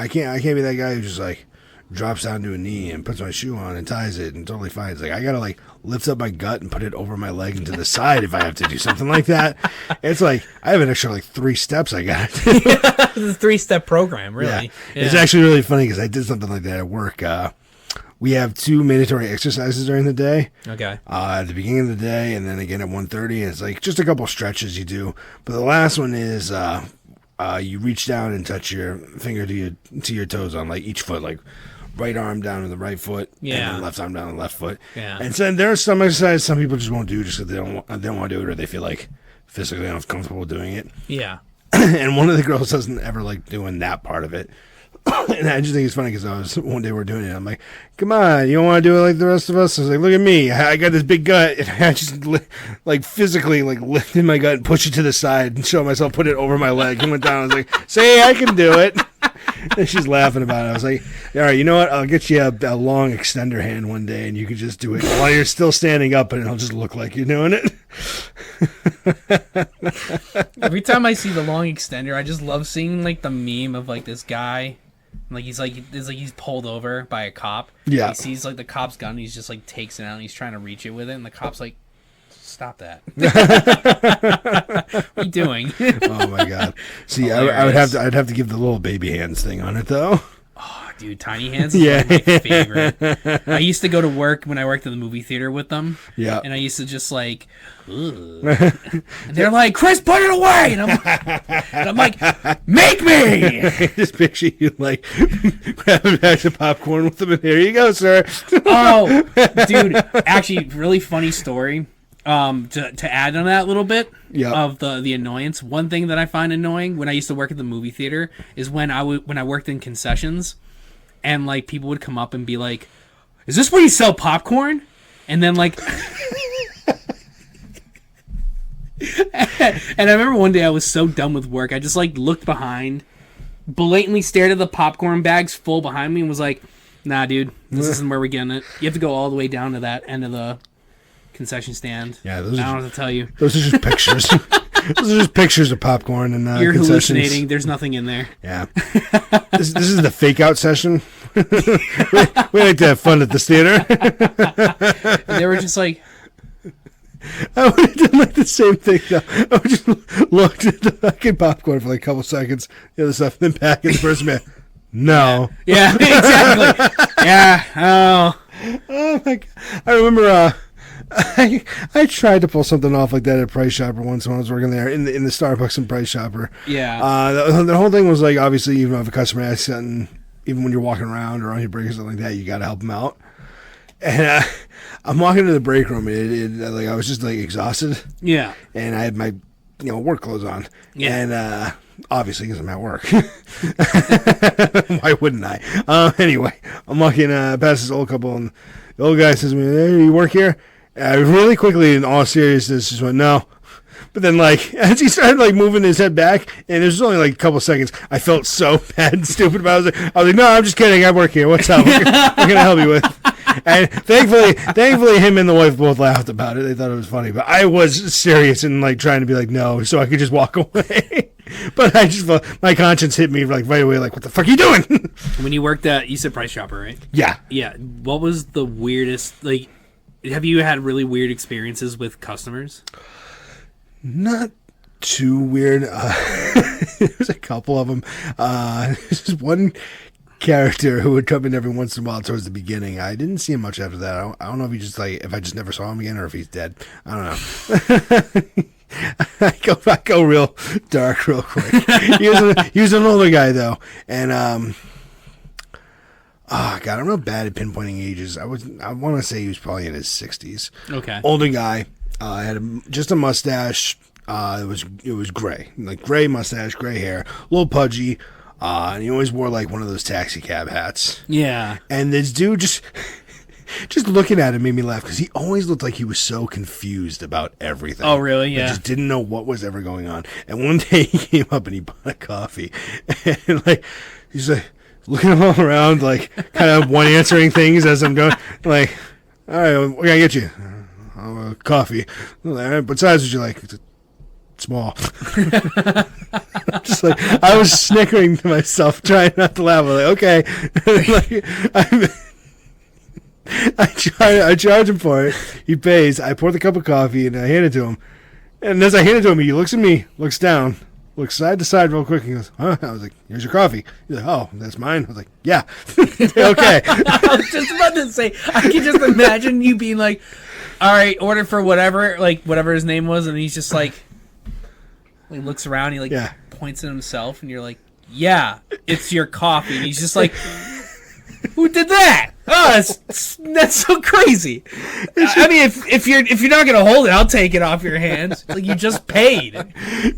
can't be that guy who just like drops down to a knee and puts my shoe on and ties it and totally fine. It's like I gotta like lift up my gut and put it over my leg and to the side if I have to do something like that. It's like I have an extra like 3 steps I gotta do. It's a 3-step program, really. Yeah. It's actually really funny because I did something like that at work. We have 2 mandatory exercises during the day. Okay. At the beginning of the day and then again at 1:30. It's like just a couple stretches you do. But the last one is you reach down and touch your finger to your toes on like each foot, like right arm down to the right foot, and then left arm down to the left foot. Yeah. And so there are some exercises some people just won't do just because they don't want to do it or they feel like physically uncomfortable doing it. Yeah. And one of the girls doesn't ever like doing that part of it. And I just think it's funny because one day we're doing it. I'm like, come on, you don't want to do it like the rest of us? I was like, look at me. I got this big gut. And I just like physically like lifted my gut and pushed it to the side and showed myself, put it over my leg and went down. I was like, say, I can do it. And she's laughing about it. I was like, all right, you know what? I'll get you a long extender hand one day and you can just do it while you're still standing up and it'll just look like you're doing it. Every time I see the long extender, I just love seeing like the meme of like this guy. Like he's pulled over by a cop. Yeah. He sees like the cop's gun and he's just like takes it out and he's trying to reach it with it and the cop's like, stop that. What are you doing? Oh my God. See, I'd have to give the little baby hands thing on it though. Oh, dude, tiny hands is one of my favorite. I used to go to work when I worked in the movie theater with them. Yeah. And I used to just like, ugh. And they're like, Chris, put it away. And I'm like, make me. Just picture you like grabbing bags of popcorn with them and here you go, sir. Oh, dude, actually, really funny story. To add on that a little bit of the annoyance, one thing that I find annoying when I used to work at the movie theater is when I worked in concessions, and like people would come up and be like, "Is this where you sell popcorn?" And then like, and I remember one day I was so done with work, I just like looked behind, blatantly stared at the popcorn bags full behind me, and was like, "Nah, dude, this isn't where we're getting it. You have to go all the way down to that end of the concession stand." Yeah, I don't know what to tell you. Those are just pictures. Those are just pictures of popcorn and you're concessions. Hallucinating. There's nothing in there. Yeah. This is the fake out session. we like to have fun at this theater. And they were just like, I would have done like the same thing though. I would just looked at the fucking popcorn for like a couple seconds, the other stuff, and then back at the person man. No. Yeah, exactly. Yeah. Oh my God. I remember I tried to pull something off like that at Price Chopper once when I was working there in the Starbucks and Price Chopper. Yeah. The whole thing was like, obviously, even if a customer asks something, even when you're walking around or on your break or something like that, you got to help them out. And I'm walking to the break room, and like I was just like exhausted. Yeah. And I had my work clothes on. Yeah. And obviously because I'm at work. Why wouldn't I? Anyway, I'm walking past this old couple, and the old guy says to me, "Hey, you work here?" And I really quickly, in all seriousness, just went, "No." But then, like, as he started, like, moving his head back, and it was only, like, a couple seconds, I felt so bad and stupid about it. I was like, "No, I'm just kidding. I work here. What's up? What can I help you with?" And thankfully, him and the wife both laughed about it. They thought it was funny. But I was serious and, like, trying to be like, no, so I could just walk away. But I just felt, my conscience hit me, like, right away, like, what the fuck are you doing? When you worked at, you said Price Chopper, right? Yeah. Yeah. What was the weirdest, like, have you had really weird experiences with customers? Not too weird. There's a couple of them. There's one character who would come in every once in a while towards the beginning. I didn't see him much after that. I don't know if he just if I just never saw him again or if he's dead. I don't know. I go real dark real quick. He was an older guy though, and oh god, I'm real bad at pinpointing ages. I want to say he was probably in his 60s. Okay. Older guy. Had just a mustache. It was gray, like gray mustache, gray hair, a little pudgy, and he always wore like one of those taxi cab hats. Yeah. And this dude just looking at him made me laugh because he always looked like he was so confused about everything. Oh, really? Yeah. He just didn't know what was ever going on. And one day he came up and he bought a coffee, and like he's like looking all around, like kind of one answering things as I'm going, like, all right, what can I get you? Coffee. What size would you like? Small. Just like I was snickering to myself, trying not to laugh. I'm like, okay. I charge him for it. He pays. I pour the cup of coffee and I hand it to him. And as I hand it to him, he looks at me, looks down, looks side to side real quick, and goes, "Huh?" I was like, "Here's your coffee." He's like, "Oh, that's mine." I was like, "Yeah." Okay. I was just about to say, I can just imagine you being like, all right, order for whatever his name was, and he's just like, he looks around, he points at himself, and you're like, "Yeah, it's your coffee." And he's just like, "Who did that? Oh, that's so crazy." I mean, if you're not gonna hold it, I'll take it off your hands. Like, you just paid.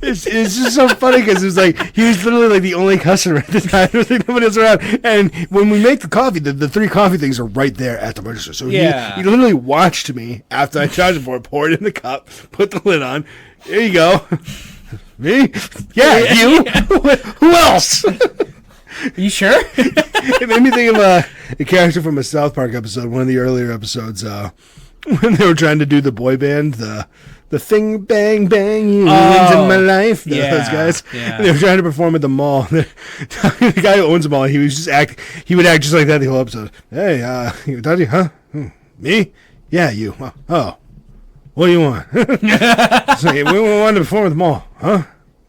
It's just so funny because it was like he was literally like the only customer at the time. There was like nobody else around. And when we make the coffee, the 3 coffee things are right there at the register. So he literally watched me after I charged him for it, poured it in the cup, put the lid on. There you go. Me? Yeah, you. Who else? Are you sure? It made me think of a character from a South Park episode, one of the earlier episodes, when they were trying to do the boy band, the thing bang bang you wins in my life. Those guys. Yeah. And they were trying to perform at the mall. The guy who owns the mall, he would act just like that the whole episode. "Hey, Daddy, huh? Me? Yeah, you. Oh. What do you want?" So, we wanted to perform at the mall. Huh?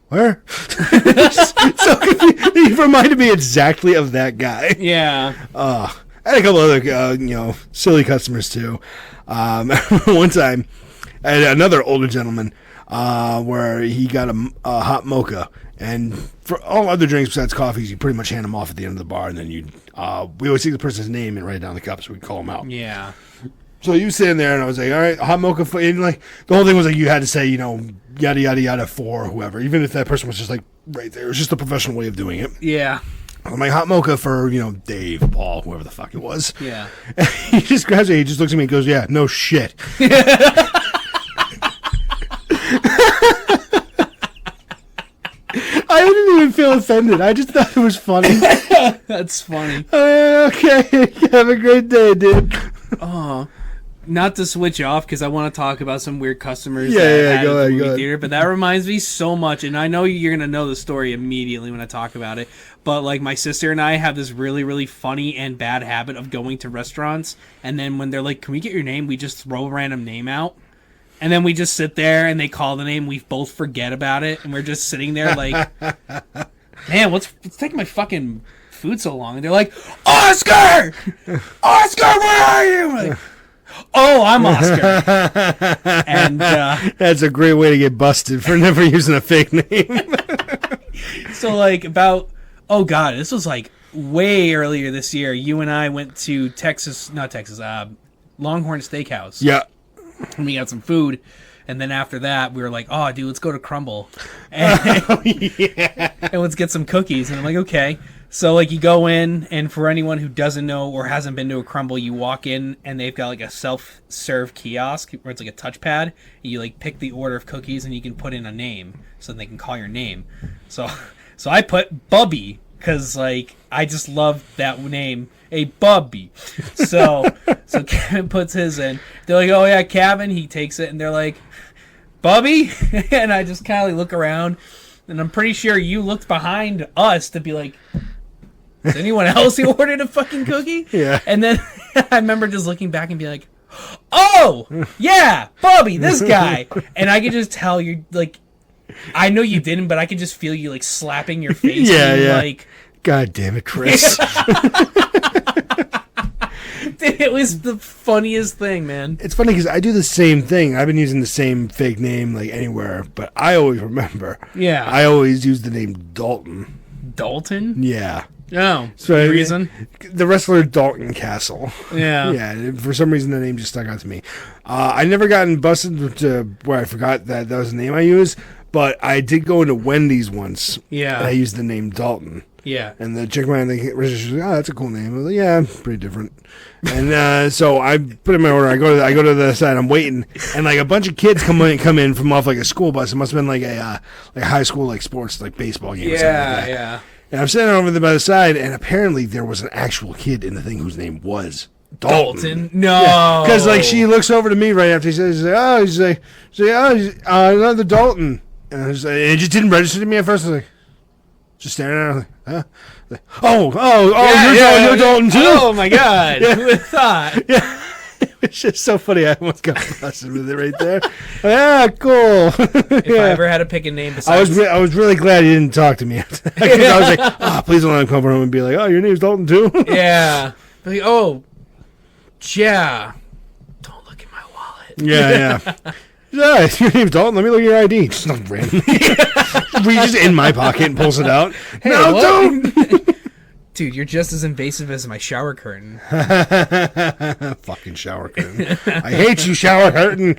Where? So he reminded me exactly of that guy. Yeah. I had a couple other, silly customers too. One time, I had another older gentleman where he got a hot mocha, and for all other drinks besides coffees, you pretty much hand them off at the end of the bar, and then we always take the person's name and write it down the cup so we call them out. Yeah. So you sitting there, and I was like, all right, hot mocha for, and like the whole thing was like you had to say, yada yada yada for whoever, even if that person was just like right there. It was just a professional way of doing it. Yeah. I'm like, hot mocha for, Dave, Paul, whoever the fuck it was. Yeah. And he just grabs it, he just looks at me and goes, "Yeah, no shit." I didn't even feel offended. I just thought it was funny. That's funny. Okay, have a great day, dude. Oh, not to switch off because I want to talk about some weird customers go at the ahead. movie theater, but that reminds me so much, and I know you're going to know the story immediately when I talk about it, but like my sister and I have this really, really funny and bad habit of going to restaurants, and then when they're like, "Can we get your name?" we just throw a random name out, and then we just sit there and they call the name, we both forget about it, and we're just sitting there like, "Man, what's taking my fucking food so long?" And they're like, "Oscar! Oscar, where are you?" We're like, "Oh, I'm Oscar." And that's a great way to get busted for never using a fake name. So like about, oh god, this was like way earlier this year, you and I went to Longhorn Steakhouse. Yeah. And we got some food. And then after that, we were like, oh, dude, let's go to Crumble. And, and let's get some cookies. And I'm like, okay. So, like, you go in, and for anyone who doesn't know or hasn't been to a Crumble, you walk in, and they've got, like, a self-serve kiosk where it's, like, a touchpad. You, like, pick the order of cookies, and you can put in a name so they can call your name. So I put Bubby because, like, I just love that name. Hey, Bubby. So Kevin puts his in. They're like, oh, yeah, Cavin. He takes it, and they're like, Bubby? And I just kind of like, look around, and I'm pretty sure you looked behind us to be like, is anyone else who ordered a fucking cookie? Yeah. And then I remember just looking back and be like, oh, yeah, Bubby, this guy. And I could just tell you're like, I know you didn't, but I could just feel you like slapping your face. Yeah. Like, God damn it, Chris. it was the funniest thing, man. It's funny because I do the same thing. I've been using the same fake name like anywhere, but I always remember. Yeah. I always use the name Dalton. Dalton? Yeah. Oh, So any reason? The wrestler Dalton Castle. Yeah. Yeah. For some reason, the name just stuck out to me. I never gotten busted to where I forgot that was the name I used, but I did go into Wendy's once. Yeah. And I used the name Dalton. Yeah. And the chick man, they was like, oh, that's a cool name. I was like, yeah, pretty different. And so I put in my order. I go to the side. I'm waiting, and like a bunch of kids come in from off like a school bus. It must have been like a high school like sports like baseball game. Or something like that. Yeah. And I'm sitting over there by the side, and apparently there was an actual kid in the thing whose name was Dalton. No. Because like she looks over to me right after he says, he's like, another Dalton. And it just didn't register to me at first. I was like, just staring at her, like, huh? Like, you're Dalton too? Oh my God. Who would have thought? Yeah. It's just so funny. I almost got busted with it right there. Yeah, cool. If I ever had to pick a name besides... I was really glad you didn't talk to me after that. 'Cause I was like, please don't let him come home and be like, oh, your name's Dalton too? Yeah. Like, oh, yeah. Don't look at my wallet. Yeah. Yeah, your name's Dalton. Let me look at your ID. Just not random. Reaches in my pocket and pulls it out. Hey, no, what? don't. Dude, you're just as invasive as my shower curtain. Fucking shower curtain. I hate you, shower curtain.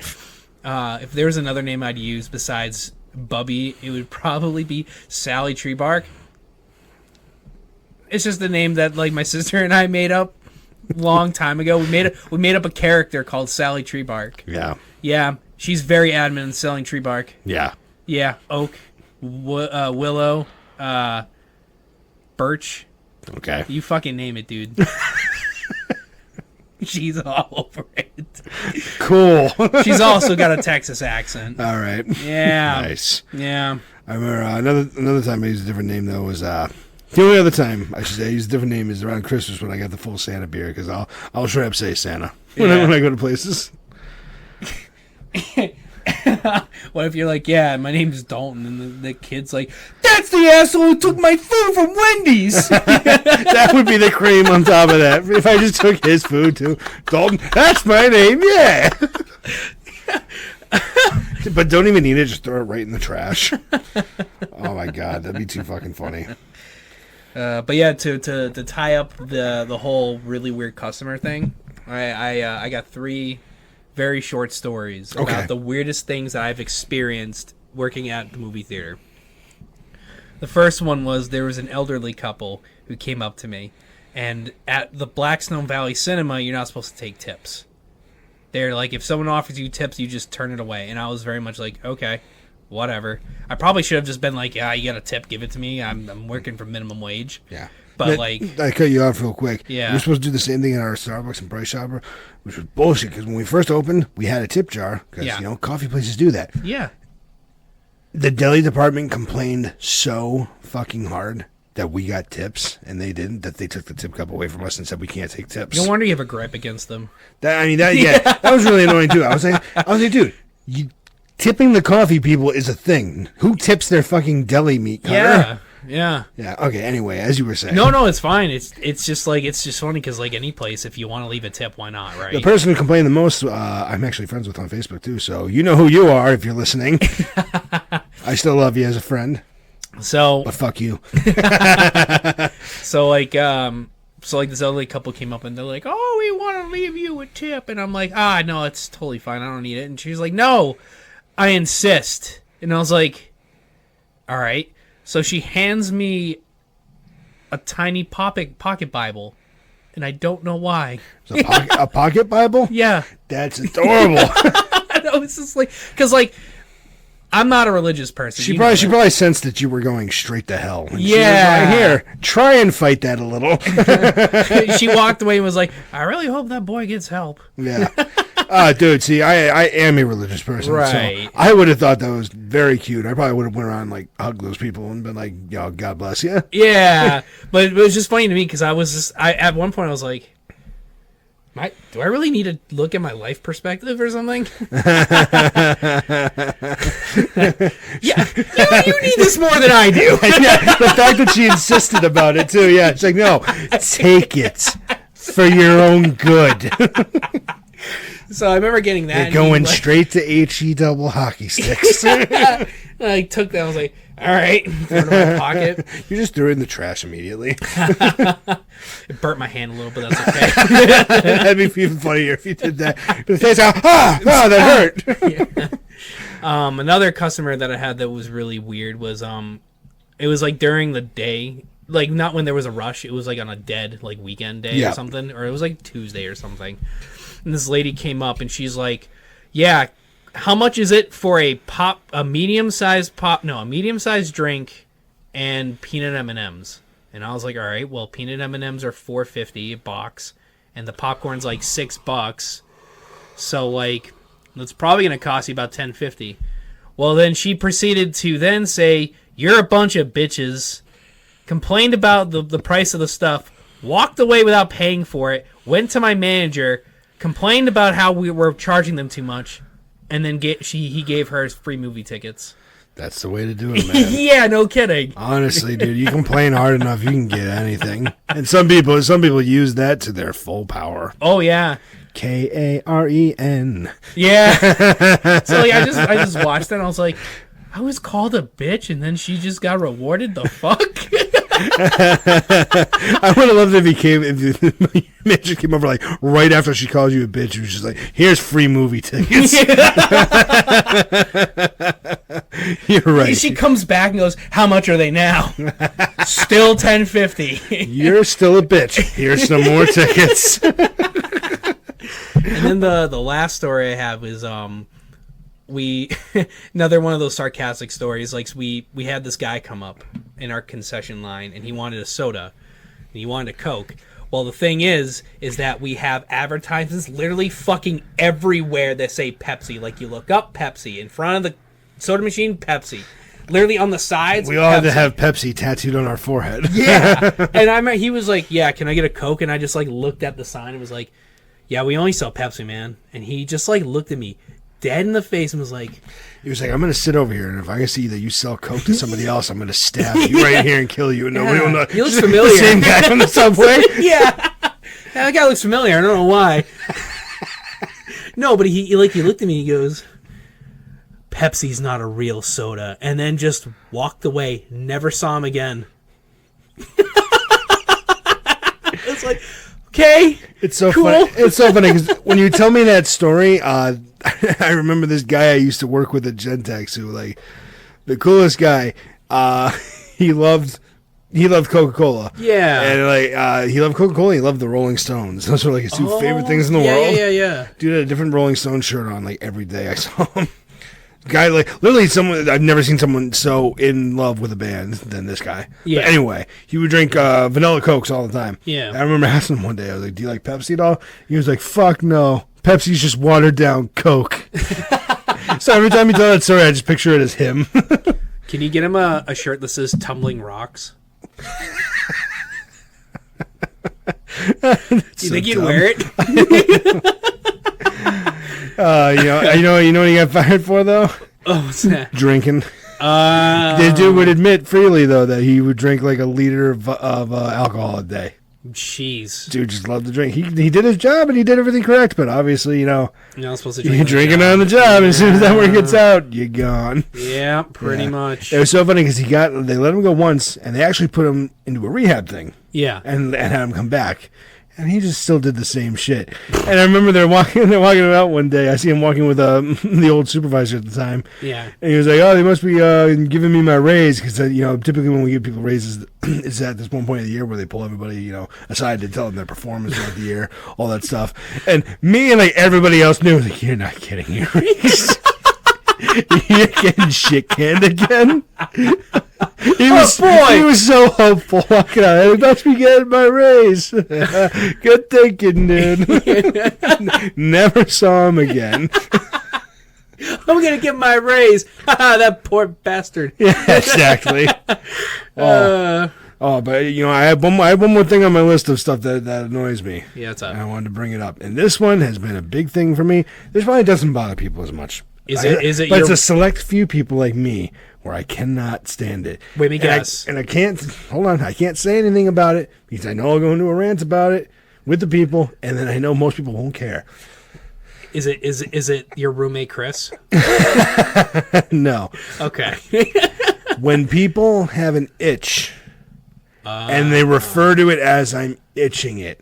If there was another name I'd use besides Bubby, it would probably be Sally Treebark. It's just a name that like my sister and I made up long time ago. We made up a character called Sally Treebark. Yeah. Yeah, she's very adamant in selling tree bark. Yeah. Yeah, oak, willow, birch. Okay. You fucking name it, dude. She's all over it. Cool. She's also got a Texas accent. All right. Yeah. Nice. Yeah. I remember another time I used a different name though was the only other time I should say I used a different name is around Christmas when I got the full Santa beer because I'll straight up say Santa when I go to places. What if you're like, yeah, my name's Dalton, and the kid's like, that's the asshole who took my food from Wendy's. That would be the cream on top of that. If I just took his food too, Dalton, that's my name, yeah. But don't even eat it; just throw it right in the trash. Oh my god, that'd be too fucking funny. But yeah, to tie up the whole really weird customer thing, I got 3 very short stories about the weirdest things that I've experienced working at the movie theater. The first one was there was an elderly couple who came up to me, and at the Blackstone Valley Cinema, you're not supposed to take tips. They're like, if someone offers you tips, you just turn it away. And I was very much like, okay, whatever. I probably should have just been like, yeah, you got a tip, give it to me. I'm working for minimum wage. Yeah. But like, I cut you off real quick. Yeah. We're supposed to do the same thing in our Starbucks and Price Chopper, which was bullshit because when we first opened, we had a tip jar because coffee places do that. yeah. The deli department complained so fucking hard that we got tips and they didn't. That they took the tip cup away from us and said we can't take tips. No wonder you have a gripe against them. That was really annoying too. I was like, dude, tipping the coffee people is a thing. Who tips their fucking deli meat cutter? Yeah. Yeah. Okay. Anyway, as you were saying. No, it's fine. It's just funny because like any place, if you want to leave a tip, why not, right? The person who complained the most, I'm actually friends with on Facebook too, so you know who you are if you're listening. I still love you as a friend. So, But fuck you. so like this elderly couple came up and they're like, "Oh, we want to leave you a tip," and I'm like, no, it's totally fine. I don't need it. And she's like, "No, I insist." And I was like, "All right." So she hands me a tiny pocket Bible, and I don't know why. A pocket Bible? Yeah. That's adorable. I know, it's just like, because like, I'm not a religious person. She probably sensed that you were going straight to hell. And Yeah. She was like, here, try and fight that a little. She walked away and was like, "I really hope that boy gets help." Yeah. Dude, see, I am a religious person. Right. So I would have thought that was very cute. I probably would have went around and, like, hugged those people and been like, yo, God bless you. Yeah. But it was just funny to me because at one point I was like, do I really need to look at my life perspective or something? Yeah, you need this more than I do. Yeah, the fact that she insisted about it, too. Yeah, it's like, no, take it for your own good. So I remember getting that. You're going like, straight to HE double hockey sticks. I took that. I was like, all right, throw it in my pocket. You just threw it in the trash immediately. It burnt my hand a little, but that's okay. That'd be even funnier if you did that. The face out, that hurt. Yeah. Another customer that I had that was really weird was it was like during the day, like not when there was a rush. It was like on a dead like weekend day or something, or it was like Tuesday or something. And this lady came up and she's like, "Yeah, how much is it for a medium-sized drink and peanut M&Ms?" And I was like, "All right, well, peanut M&Ms are $4.50 a box, and the popcorn's like $6. So like, that's probably gonna cost you about $10.50." Well, then she proceeded to then say, "You're a bunch of bitches," complained about the price of the stuff, walked away without paying for it, went to my manager, complained about how we were charging them too much, and then he gave her free movie tickets. That's the way to do it, man. Yeah, no kidding. Honestly, dude, you complain hard enough, you can get anything. And some people use that to their full power. Oh yeah. Karen. Yeah. So like, I just watched that and I was like, I was called a bitch and then she just got rewarded. The fuck? I would have loved if the manager came over like right after she called you a bitch. He was just like, "Here's free movie tickets." You're right. She comes back and goes, "How much are they now?" Still $10.50. You're still a bitch. Here's some more tickets. And then the last story I have is we another one of those sarcastic stories. Like we had this guy come up in our concession line and he wanted a soda and he wanted a Coke. Well, the thing is that we have advertisements literally fucking everywhere that say Pepsi. Like you look up Pepsi in front of the soda machine, Pepsi. Literally on the sides. We all had to have Pepsi tattooed on our forehead. Yeah. And he was like, "Yeah, can I get a Coke?" And I just like looked at the sign and was like, "Yeah, we only sell Pepsi, man." And he just like looked at me dead in the face and was like, he was like, "I'm going to sit over here, and if I can see that you sell Coke to somebody else, I'm going to stab you right here and kill you, and nobody will know." He looks familiar. The same guy from the subway. Yeah. That guy looks familiar. I don't know why. No, but he looked at me and he goes, "Pepsi's not a real soda," and then just walked away. Never saw him again. It's like, okay, It's so cool. funny. It's so funny because when you tell me that story, I remember this guy I used to work with at Gentex who, like, the coolest guy. He loved Coca-Cola. Yeah. And like he loved Coca-Cola. He loved the Rolling Stones. Those were like his two favorite things in the world. Yeah. Dude had a different Rolling Stone shirt on like every day I saw him. Guy, like, literally someone, I've never seen someone so in love with a band than this guy. Yeah. But anyway, he would drink vanilla Cokes all the time. Yeah. I remember asking him one day, I was like, "Do you like Pepsi at all?" He was like, "Fuck no. Pepsi's just watered down Coke." So every time he told that story, I just picture it as him. Can you get him a shirt that says "Tumbling Rocks"? You think he'd wear it? You know what he got fired for though? Oh, what's that? Drinking. The dude would admit freely though that he would drink like a liter of alcohol a day. Jeez. Dude just loved to drink. He did his job and he did everything correct, but obviously, You're not supposed to drink. you're drinking on the job. As soon as that work gets out, you're gone. Yeah, pretty much. It was so funny because they let him go once, and they actually put him into a rehab thing. Yeah. And had him come back. And he just still did the same shit. And I remember they're walking out one day. I see him walking with the old supervisor at the time. Yeah. And he was like, "Oh, they must be giving me my raise because typically when we give people raises, it's at this one point of the year where they pull everybody aside to tell them their performance throughout the year, all that stuff." And me and everybody else knew, like, "You're not getting your raise. You're getting shit canned again." He was so hopeful walking out. "I must be getting my raise." Good thinking, dude. Never saw him again. I'm gonna get my raise. That poor bastard. Yeah, exactly. But I have one more thing on my list of stuff that annoys me. Yeah, it's up. And I wanted to bring it up, and this one has been a big thing for me. This probably doesn't bother people as much. Is it? But it's a select few people like me where I cannot stand it. Wait, me guess. And I can't. Hold on. I can't say anything about it because I know I'll go into a rant about it with the people, and then I know most people won't care. Is it your roommate Chris? No. Okay. When people have an itch and they refer to it as "I'm itching it."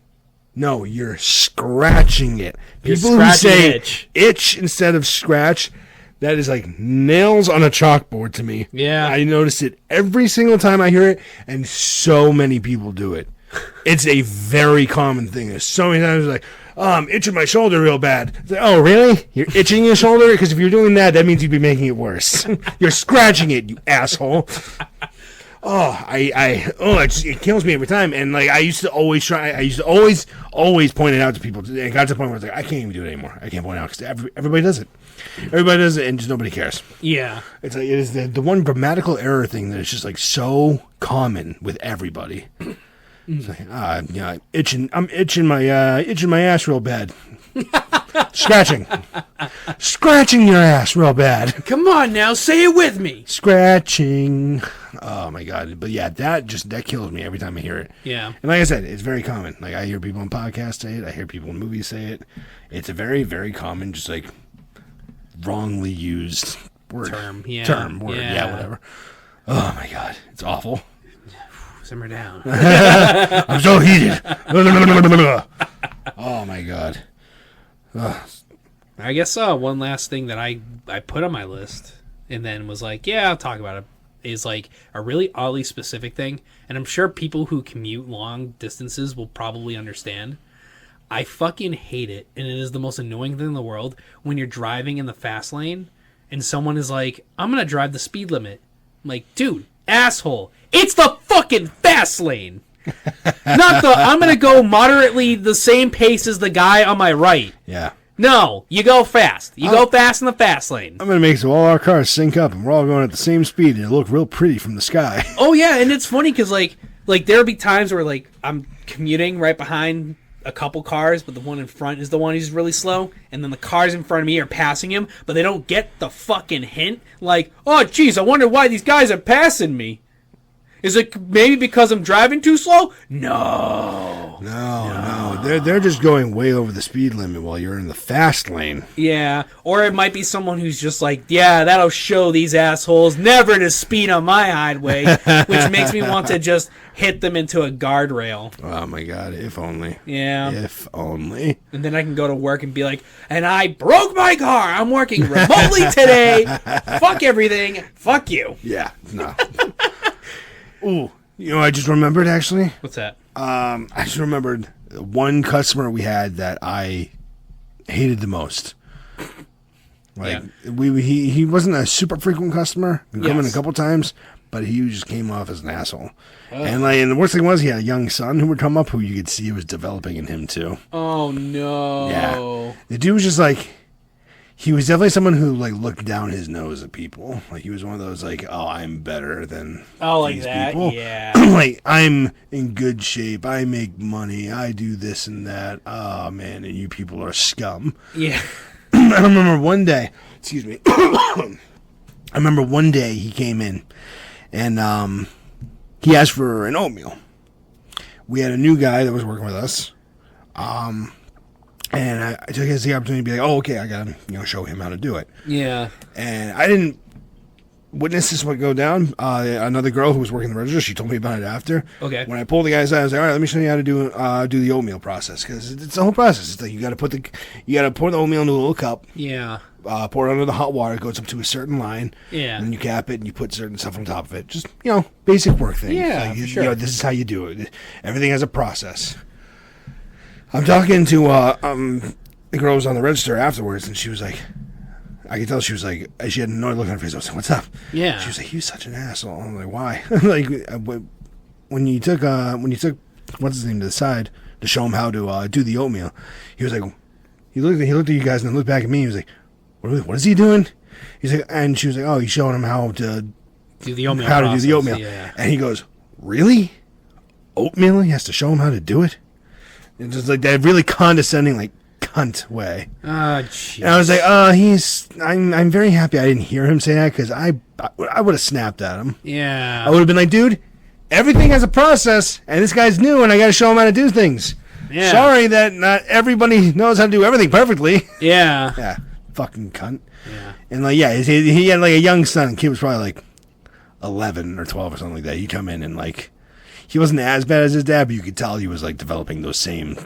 No, you're scratching it. People who say itch instead of scratch, that is like nails on a chalkboard to me. Yeah. I notice it every single time I hear it, and so many people do it. It's a very common thing. There's so many times like, "Oh, I'm itching my shoulder real bad." It's like, "Oh, really? You're itching your shoulder? Because if you're doing that, that means you'd be making it worse." You're scratching it, you asshole. It kills me every time. And I used to always point it out to people. And it got to the point where it's like, I can't even do it anymore. I can't point it out because everybody does it. Everybody does it, and just nobody cares. Yeah. It's like, it is the one grammatical error thing that is just so common with everybody. It's like, I'm itching my ass real bad. Scratching your ass real bad. Come on now, say it with me. Scratching. Oh my god! But yeah, that kills me every time I hear it. Yeah. And like I said, it's very common. Like I hear people on podcasts say it. I hear people in movies say it. It's a very, very common, just wrongly used word. Word. Yeah, whatever. Oh my god, it's awful. Simmer down. I'm so heated. Oh my god. I guess one last thing that I put on my list and then was like, yeah, I'll talk about it, is a really oddly specific thing. And I'm sure people who commute long distances will probably understand. I fucking hate it. And it is the most annoying thing in the world when you're driving in the fast lane and someone is like, "I'm going to drive the speed limit." I'm like, dude, asshole. It's the fucking fast lane. Not I'm going to go moderately the same pace as the guy on my right. Yeah. No, you go fast. You go fast in the fast lane. I'm going to make so all our cars sync up and we're all going at the same speed and it'll look real pretty from the sky. Oh, yeah, and it's funny because, there'll be times where, I'm commuting right behind a couple cars, but the one in front is the one who's really slow, and then the cars in front of me are passing him, but they don't get the fucking hint. Oh, geez, I wonder why these guys are passing me. Is it maybe because I'm driving too slow? No. They're just going way over the speed limit while you're in the fast lane. Yeah, or it might be someone who's just yeah, that'll show these assholes never to speed on my highway, which makes me want to just hit them into a guardrail. Oh my god, if only. Yeah. If only. And then I can go to work and be like, "And I broke my car. I'm working remotely today. Fuck everything. Fuck you." Yeah, no. Ooh, I just remembered actually. What's that? I just remembered one customer we had that I hated the most. He wasn't a super frequent customer. He'd come in a couple times, but he just came off as an asshole. And the worst thing was he had a young son who would come up who you could see was developing in him too. Oh no. Yeah. The dude was just he was definitely someone who looked down his nose at people. He was one of those oh, I'm better than these that people. Yeah. I'm in good shape. I make money. I do this and that. Oh man, and you people are scum. Yeah. I remember one day. Excuse me. I remember one day he came in, and he asked for an oatmeal. we had a new guy that was working with us. And I took it as the opportunity to be like, oh, okay, I got to show him how to do it. Yeah. And I didn't witness this one go down. Another girl who was working the register, she told me about it after. Okay. When I pulled the guys out, I was like, all right, let me show you how to do the oatmeal process, because it's the whole process. It's like you got to pour the oatmeal into a little cup. Yeah. Pour it under the hot water. It goes up to a certain line. Yeah. And then you cap it and you put certain stuff on top of it. Just basic work thing. Yeah, like, sure. This is how you do it. Everything has a process. I'm talking to the girl who was on the register afterwards, and she was like, I could tell she was like, she had an annoyed look on her face. I was like, what's up? Yeah. She was like, you're such an asshole. I'm like, why? Like, when you took what's his name to the side to show him how to do the oatmeal, he was like, he looked at you guys and then looked back at me. He was like, what is he doing? He's like, and she was like, oh, he's showing him how to do the oatmeal. To do the oatmeal. Yeah. And he goes, really? Oatmeal? He has to show him how to do it? And just like that really condescending, like, cunt way. Jeez. And I was like, I'm very happy I didn't hear him say that, because I would have snapped at him. Yeah. I would have been like, dude, everything has a process, and this guy's new, and I got to show him how to do things. Yeah. Sorry that not everybody knows how to do everything perfectly. Yeah. Yeah, fucking cunt. Yeah. And like, yeah, he had like a young son. Kid was probably like 11 or 12 or something like that. He'd come in and like, he wasn't as bad as his dad, but you could tell he was like developing those same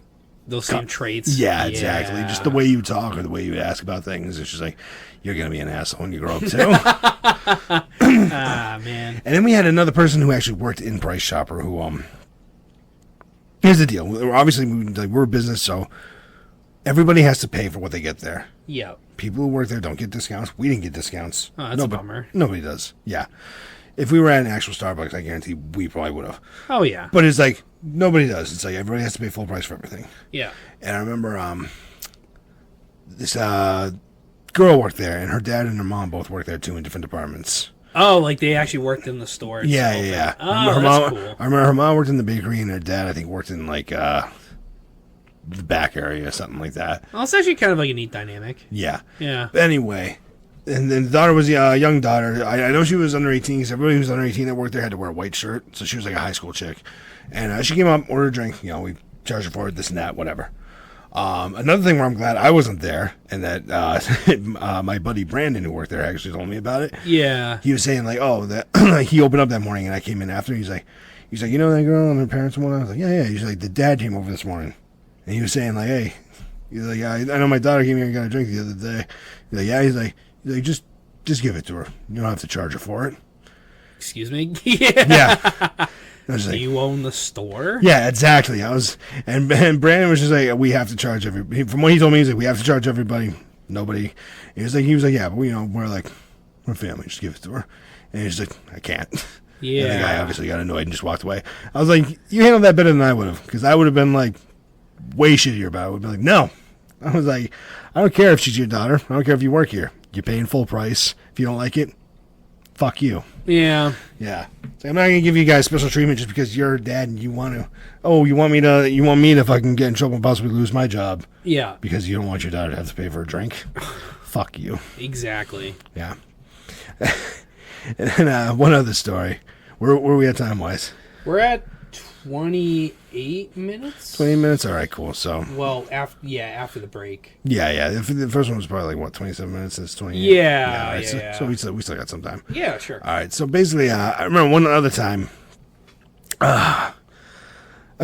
traits. Yeah, exactly. Just the way you talk or the way you ask about things. It's just like, you're going to be an asshole when you grow up too. Man. And then we had another person who actually worked in Price Chopper who, here's the deal. Obviously, we're a business, so everybody has to pay for what they get there. Yeah. People who work there don't get discounts. We didn't get discounts. Oh, that's a bummer. Nobody does. Yeah. If we were at an actual Starbucks, I guarantee we probably would have. Oh, yeah. But it's like, nobody does. It's like, everybody has to pay full price for everything. Yeah. And I remember this girl worked there, and her dad and her mom both worked there, too, in different departments. Oh, like they actually worked in the store itself. Yeah. Oh, that's cool. I remember her mom worked in the bakery, and her dad, I think, worked in, like, the back area or something like that. Well, it's actually kind of like a neat dynamic. Yeah. Yeah. But anyway, and then the daughter was a young daughter. I know she was under 18, because everybody who was under 18 that worked there had to wear a white shirt, so she was like a high school chick. And she came up, ordered a drink, we charged her for it, this and that, whatever. Another thing where I'm glad I wasn't there, and that my buddy Brandon, who worked there, actually told me about it. Yeah. He was saying, like, oh, that he opened up that morning, and I came in after. He's like, you know that girl and her parents and whatnot? I was like, yeah. He's like, the dad came over this morning. And he was saying, like, hey, he's like, yeah, I know my daughter came here and got a drink the other day. He's like, yeah, he's like, just give it to her. You don't have to charge her for it. Excuse me? Yeah. I was Do like, you own the store? yeah, exactly. And Brandon was just like, we have to charge everybody. From what he told me, he's like, we have to charge everybody. Nobody. He was like, yeah, but we're family. Just give it to her. And he's like, I can't. Yeah. And the guy obviously got annoyed and just walked away. I was like, you handled that better than I would have, because I would have been like way shittier about it. I would be like, no. I was like, I don't care if she's your daughter. I don't care if you work here. You're paying full price. If you don't like it, fuck you. Yeah. Yeah. So I'm not gonna give you guys special treatment just because you're a dad and you want to. Oh, you want me to fucking get in trouble and possibly lose my job? Yeah. Because you don't want your daughter to have to pay for a drink. Fuck you. Exactly. Yeah. And then one other story. Where are we at time wise? We're at 28 minutes. 20 minutes. All right, cool. So. Well, after the break. Yeah. The first one was probably like what, 27 minutes. It's 20. Yeah. All right, Yeah. So we still got some time. Yeah, sure. All right. So basically, I remember one other time. I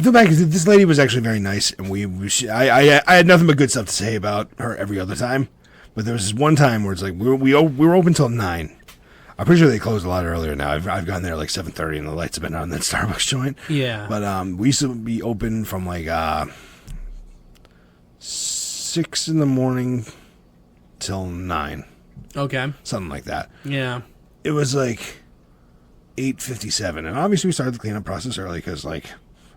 feel bad because this lady was actually very nice, and I had nothing but good stuff to say about her every other time. But there was this one time where it's like we were open till 9. I'm pretty sure they closed a lot earlier now. I've gone there like 7:30, and the lights have been on in that Starbucks joint. Yeah. But we used to be open from like 6 in the morning till 9. Okay. Something like that. Yeah. It was like 8:57, and obviously we started the cleanup process early because like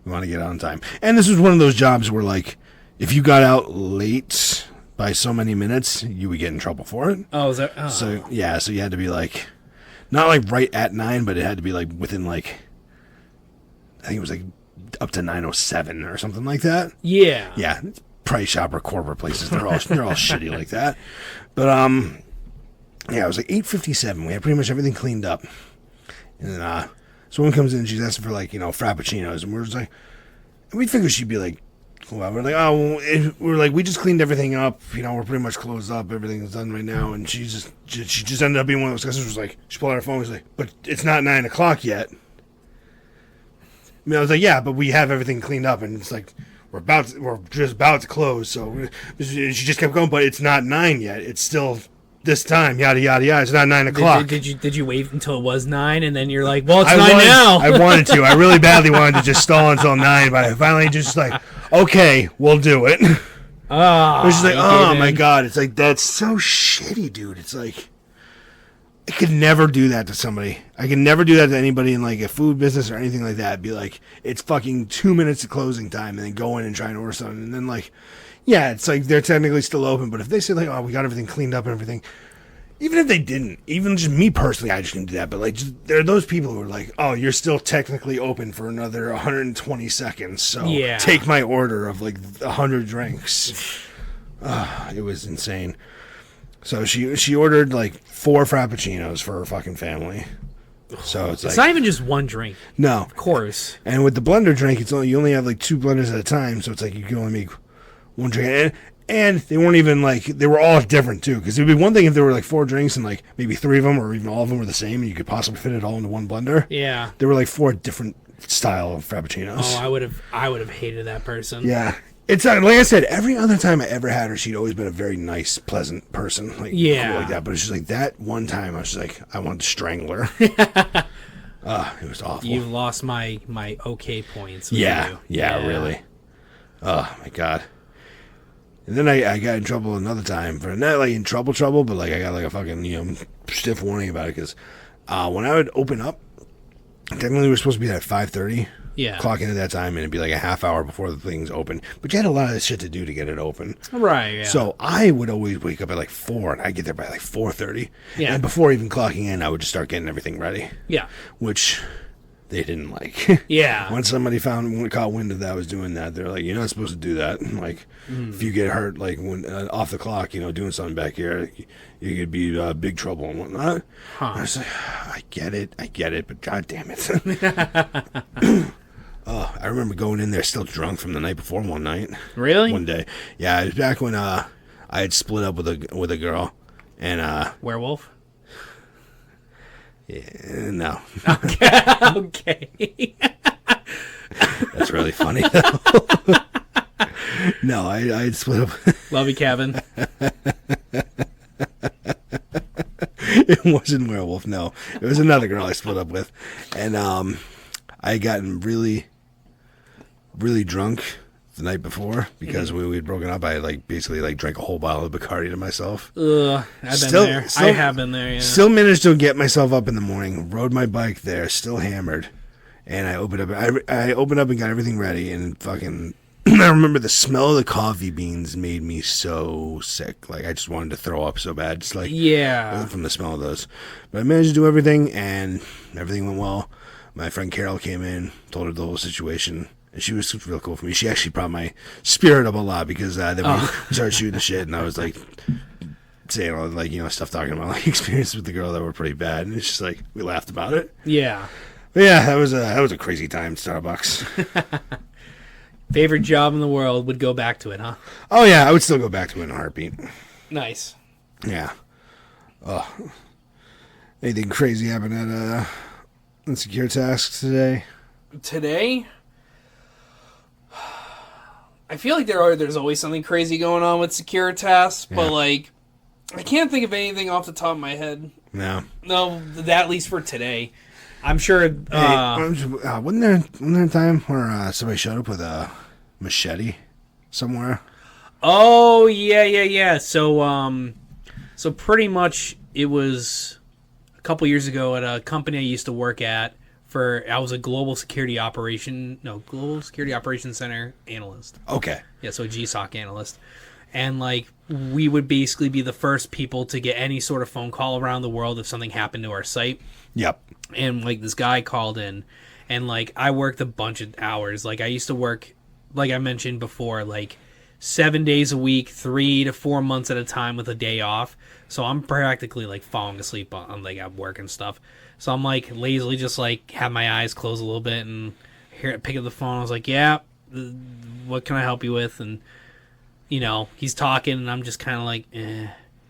we want to get out on time. And this was one of those jobs where like if you got out late by so many minutes, you would get in trouble for it. Oh, is that? Oh. So yeah, so you had to be like, not like right at 9, but it had to be like within like, I think it was like up to 9:07 or something like that. Yeah. Yeah, Price Chopper corporate places, they're all shitty like that. But yeah, it was like 8:57. We had pretty much everything cleaned up, and then someone comes in and she's asking for like frappuccinos, and we're just like, And we figured she'd be like, well, we're like, oh, we're like, we just cleaned everything up. You know, we're pretty much closed up. Everything's done right now. And she just ended up being one of those customers. Was like, she pulled out her phone. Was like, but it's not 9 o'clock yet. I mean, I was like, yeah, but we have everything cleaned up, and it's like we're just about to close. So she just kept going, but it's not 9 yet. It's still this time. Yada yada yada. It's not 9 o'clock. Did you wait until it was 9, and then you're like, well, it's 9 now? I wanted to. I really badly wanted to just stall until 9, but I finally just like, okay, we'll do it. Oh, It's just like, oh my god. It's like, that's so shitty, dude. It's like, I could never do that to somebody. I could never do that to anybody in like a food business or anything like that. Be like, it's fucking 2 minutes to closing time, and then go in and try and order something, and then like, yeah, it's like they're technically still open, but if they say like, oh, we got everything cleaned up and everything, even if they didn't, even just me personally, I just didn't do that. But like, there are those people who are like, oh, you're still technically open for another 120 seconds, so take my order of like 100 drinks. It was insane. So she ordered like 4 frappuccinos for her fucking family. So it's not even just one drink. No, of course. And with the blender drink, you only have like 2 blenders at a time, so it's like you can only make one drink. And they weren't even like, they were all different too, because it would be one thing if there were like 4 drinks and like maybe 3 of them or even all of them were the same, and you could possibly fit it all into one blender. Yeah, there were like 4 different style of frappuccinos. Oh, I would have hated that person. Yeah. It's like I said, every other time I ever had her, she'd always been a very nice, pleasant person, like cool like that. But it's just like that one time, I was just like, I wanted to strangle her. It was awful. You've lost my okay points. Yeah, really. Oh my god. And then I got in trouble another time for not like in trouble, but like I got like a fucking stiff warning about it because when I would open up, technically we were supposed to be there at 5:30. Yeah. Clock in at that time, and it'd be like a half hour before the thing's open. But you had a lot of shit to do to get it open. Right, yeah. So I would always wake up at like 4, and I'd get there by like 4:30. Yeah. And before even clocking in, I would just start getting everything ready. Yeah. Which they didn't like. Yeah. Once somebody caught wind of that I was doing that, they're like, you're not supposed to do that. And like, if you get hurt, like when off the clock, doing something back here, you could be big trouble and whatnot. Huh. I was like, I get it, but god damn it. Oh, I remember going in there still drunk from the night before one night. Really? One day. Yeah, it was back when I had split up with a girl. And werewolf? Yeah, no. Okay. That's really funny though. No, I had split up. Love you, Cavin. It wasn't werewolf, no. It was another girl I split up with. And I had gotten really drunk the night before because we had broken up. I basically drank a whole bottle of Bacardi to myself. I've been there. I have been there, yeah. Still managed to get myself up in the morning, rode my bike there, still hammered, and I opened up and got everything ready, and fucking I remember the smell of the coffee beans made me so sick. Like I just wanted to throw up so bad, just like from the smell of those. But I managed to do everything, and everything went well. My friend Carol came in, told her the whole situation, and she was real cool for me. She actually brought my spirit up a lot because then we started shooting the shit, and I was like saying all stuff talking about like experiences with the girl that were pretty bad, and it's just like we laughed about it. Yeah. But yeah, that was a crazy time at Starbucks. Favorite job in the world, would go back to it, huh? Oh yeah, I would still go back to it in a heartbeat. Nice. Yeah. Oh. Anything crazy happened at Insecure Tasks today? Today? I feel like there's always something crazy going on with Secure Tasks, but like I can't think of anything off the top of my head. No, that at least for today. I'm sure. Wasn't there a time where somebody showed up with a machete somewhere? Oh yeah. So pretty much it was a couple years ago at a company I used to work at. I was a global security operations center analyst. Okay. Yeah, so a GSOC analyst. And we would basically be the first people to get any sort of phone call around the world if something happened to our site. Yep. And this guy called in, and I worked a bunch of hours. I used to work, like I mentioned before, 7 days a week, 3 to 4 months at a time with a day off. So I'm practically falling asleep on at work and stuff. So I'm lazily just have my eyes closed a little bit and pick up the phone. I was like, yeah, what can I help you with? And, you know, he's talking, and I'm just kind of like,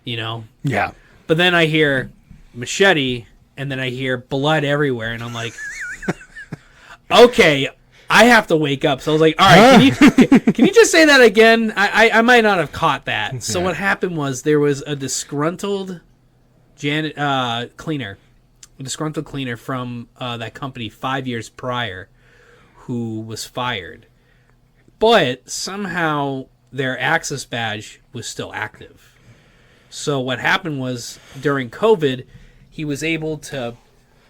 you know. Yeah. But then I hear machete, and then I hear blood everywhere, and I'm like, okay, I have to wake up. So I was like, all right, can you just say that again? I might not have caught that. So what happened was there was a disgruntled cleaner from that company 5 years prior who was fired. But somehow their access badge was still active. So what happened was during COVID, he was able to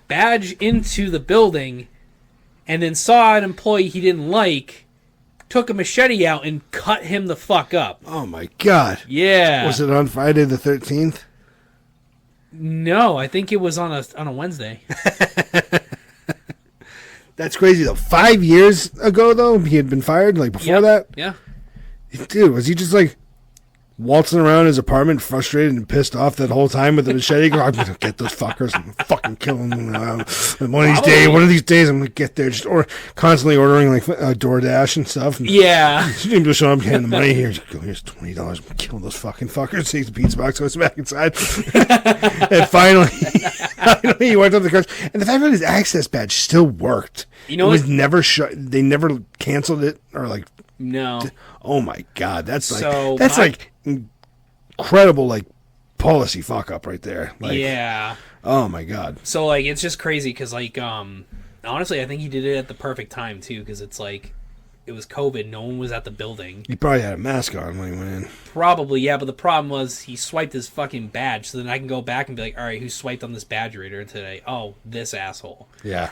badge into the building and then saw an employee he didn't like, took a machete out and cut him the fuck up. Oh my God. Yeah. Was it on Friday the 13th? No, I think it was on a Wednesday. That's crazy though. 5 years ago though, he had been fired, like before that? Yeah. Dude, was he just like waltzing around his apartment frustrated and pissed off that whole time with the machete? I'm going to get those fuckers and fucking kill them. One of these days I'm going to get there. Constantly ordering like DoorDash and stuff. And Yeah. people show up, handing the money here. He's like, oh, here's $20. I'm going to kill those fucking fuckers. Takes the pizza box, goes back inside. And finally he went up the couch. And the fact that his access badge still worked. You know, it was never shut. They never canceled it or like. No. Oh my God, that's like So like incredible like policy fuck up right there. Like, yeah. Oh my God. So like it's just crazy because like honestly I think he did it at the perfect time too because it's like it was COVID, no one was at the building. He probably had a mask on when he went in. Probably, yeah, but the problem was he swiped his fucking badge, so then I can go back and be like, all right, who swiped on this badge reader today? Oh, this asshole. Yeah.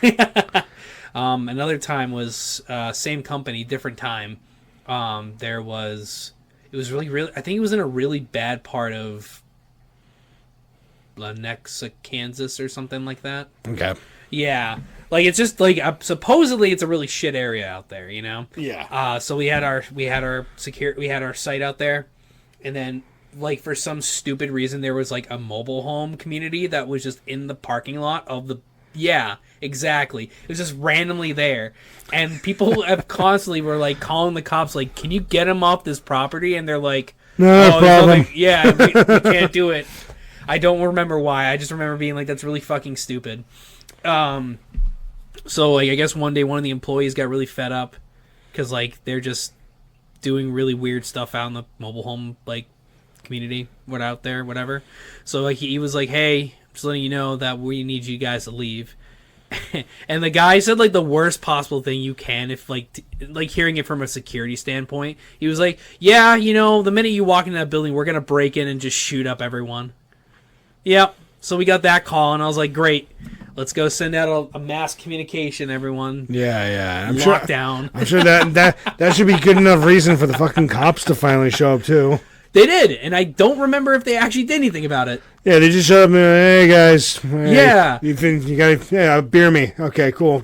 Another time was same company, different time. It was really, I think it was in a really bad part of Lenexa, Kansas or something like that. Okay. Yeah. Like, it's just, like, supposedly it's a really shit area out there, you know? Yeah. So we had our site out there, and then, like, for some stupid reason, there was, like, a mobile home community that was just in the parking lot of the... Yeah, exactly. It was just randomly there. And people have constantly were, like, calling the cops, like, can you get him off this property? And they're like, no problem. Yeah, we can't do it. I don't remember why. I just remember being like, that's really fucking stupid. So, like, I guess one day one of the employees got really fed up because, like, they're just doing really weird stuff out in the mobile home, like, community, whatever. So, like, he was like, hey, just letting you know that we need you guys to leave. And the guy said, like, the worst possible thing you can if, like, hearing it from a security standpoint. He was like, yeah, you know, the minute you walk into that building, we're going to break in and just shoot up everyone. Yep. So we got that call, and I was like, great. Let's go send out a mass communication, everyone. Yeah. Lockdown. I'm sure that should be good enough reason for the fucking cops to finally show up, too. They did, and I don't remember if they actually did anything about it. Yeah, they just showed up and hey, guys. Hey, Yeah. You got beer me. Okay, cool.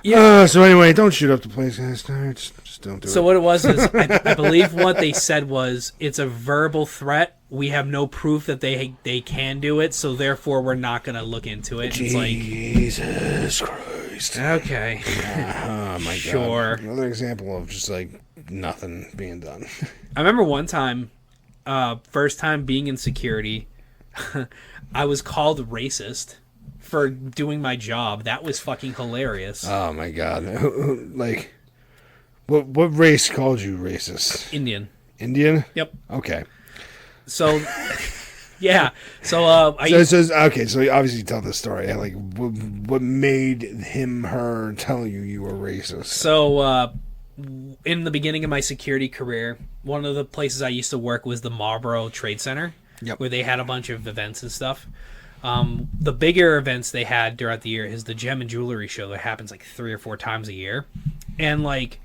Yeah. So anyway, don't shoot up the place, guys. No, just don't do it. So what it was is, I believe what they said was, it's a verbal threat. We have no proof that they can do it, so therefore we're not going to look into it. Jesus Christ. It's like, okay. Oh my God. Sure. Another example of just like nothing being done. I remember one time, first time being in security, I was called racist for doing my job. That was fucking hilarious. Oh my God. Like, what race called you racist? Indian. Indian? Yep. Okay. So, yeah. So, So you obviously tell the story. Like, what made her tell you were racist? So, in the beginning of my security career, one of the places I used to work was the Marlboro Trade Center, where they had a bunch of events and stuff. The bigger events they had throughout the year is the Gem and Jewelry Show that happens like 3 or 4 times a year. And, like,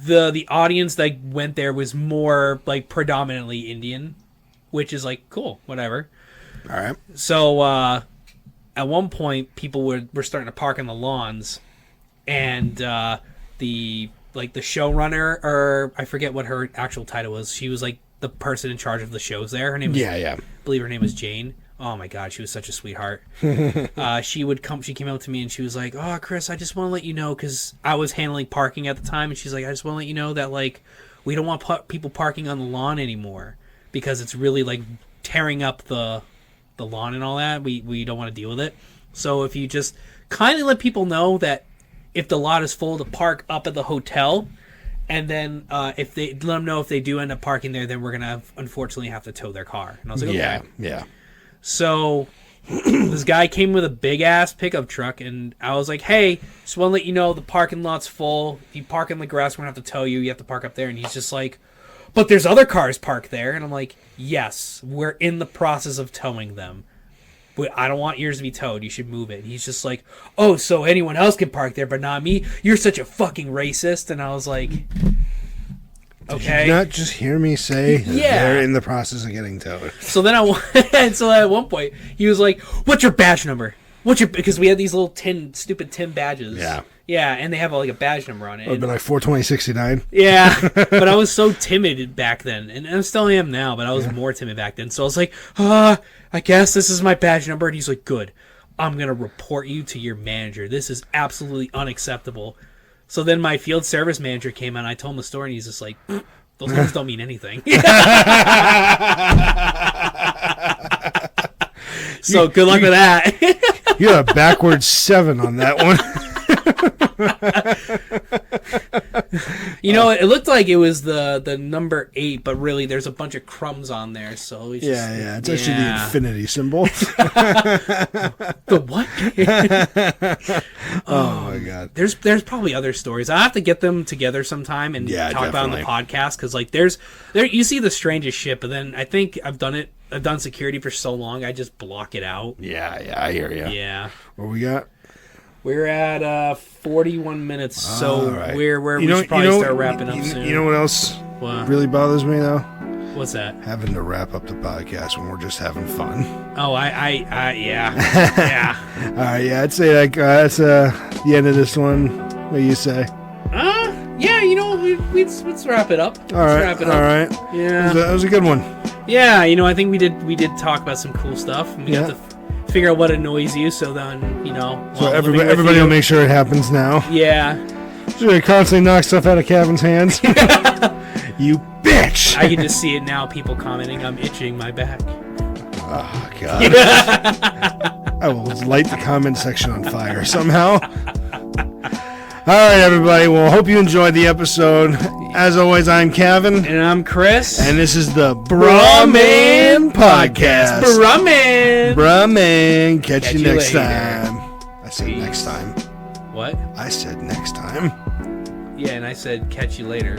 the audience that went there was more like predominantly Indian, which is like cool, whatever. All right. So at one point, people were starting to park on the lawns, and the showrunner, or I forget what her actual title was. She was like the person in charge of the shows there. Her name was, I believe her name was Jane. Oh my God, she was such a sweetheart. She came up to me and she was like, "Oh, Chris, I just want to let you know," because I was handling parking at the time, and she's like, "I just want to let you know that like we don't want people parking on the lawn anymore because it's really like tearing up the lawn and all that. We don't want to deal with it. So if you just kindly let people know that if the lot is full, to park up at the hotel." And then if they let them know if they do end up parking there, then we're gonna unfortunately have to tow their car. And I was like, okay. Yeah. So this guy came with a big ass pickup truck, and I was like, "Hey, just want to let you know the parking lot's full. If you park in the grass, we're gonna have to tow you. You have to park up there." And he's just like, "But there's other cars parked there." And I'm like, "Yes, we're in the process of towing them. But I don't want yours to be towed. You should move it." And he's just like, "Oh, so anyone else can park there, but not me? You're such a fucking racist." And I was like, okay. Did you not just hear me say that Yeah. they're in the process of getting towed? So then so at one point he was like, "What's your badge number? Because we had these little stupid tin badges." Yeah, and they have like a badge number on it. It would have been like 42069. Yeah, but I was so timid back then, and I still am now, but I was more timid back then. So I was like, I guess this is my badge number. And he's like, "Good. I'm going to report you to your manager. This is absolutely unacceptable." So then my field service manager came out, and I told him the story, and he's just like, "Those things don't mean anything." So good luck with that. You got a backwards 7 on that one. It looked like it was the number 8, but really there's a bunch of crumbs on there. So it's It's actually the infinity symbol. The what? Oh my God. There's probably other stories. I have to get them together sometime and talk about on the podcast, because like there you see the strangest shit, but then I think I've done security for so long I just block it out. Yeah, I hear you. Yeah. What we got? We're at 41 minutes, so right. we should probably start wrapping up soon. You know what else What? really bothers me though? What's that? Having to wrap up the podcast when we're just having fun. Oh, yeah. Yeah. All right, yeah, I'd say like that's the end of this one. What do you say? Yeah, let's wrap it up. All right, Wrap it up. all right. Yeah. That was a good one. Yeah, I think we did talk about some cool stuff. And we have to figure out what annoys you, so then, So everybody will make sure it happens now. Yeah. Should I constantly knock stuff out of Cavin's hands? You bitch! I can just see it now, people commenting, "I'm itching my back." Oh, God. I will light the comment section on fire somehow. All right, everybody. Well, hope you enjoyed the episode. As always, I'm Cavin. And I'm Chris. And this is the Brahman Podcast. Brahman. Catch you next later. time. I said next time. What? I said next time. Yeah, and I said catch you later.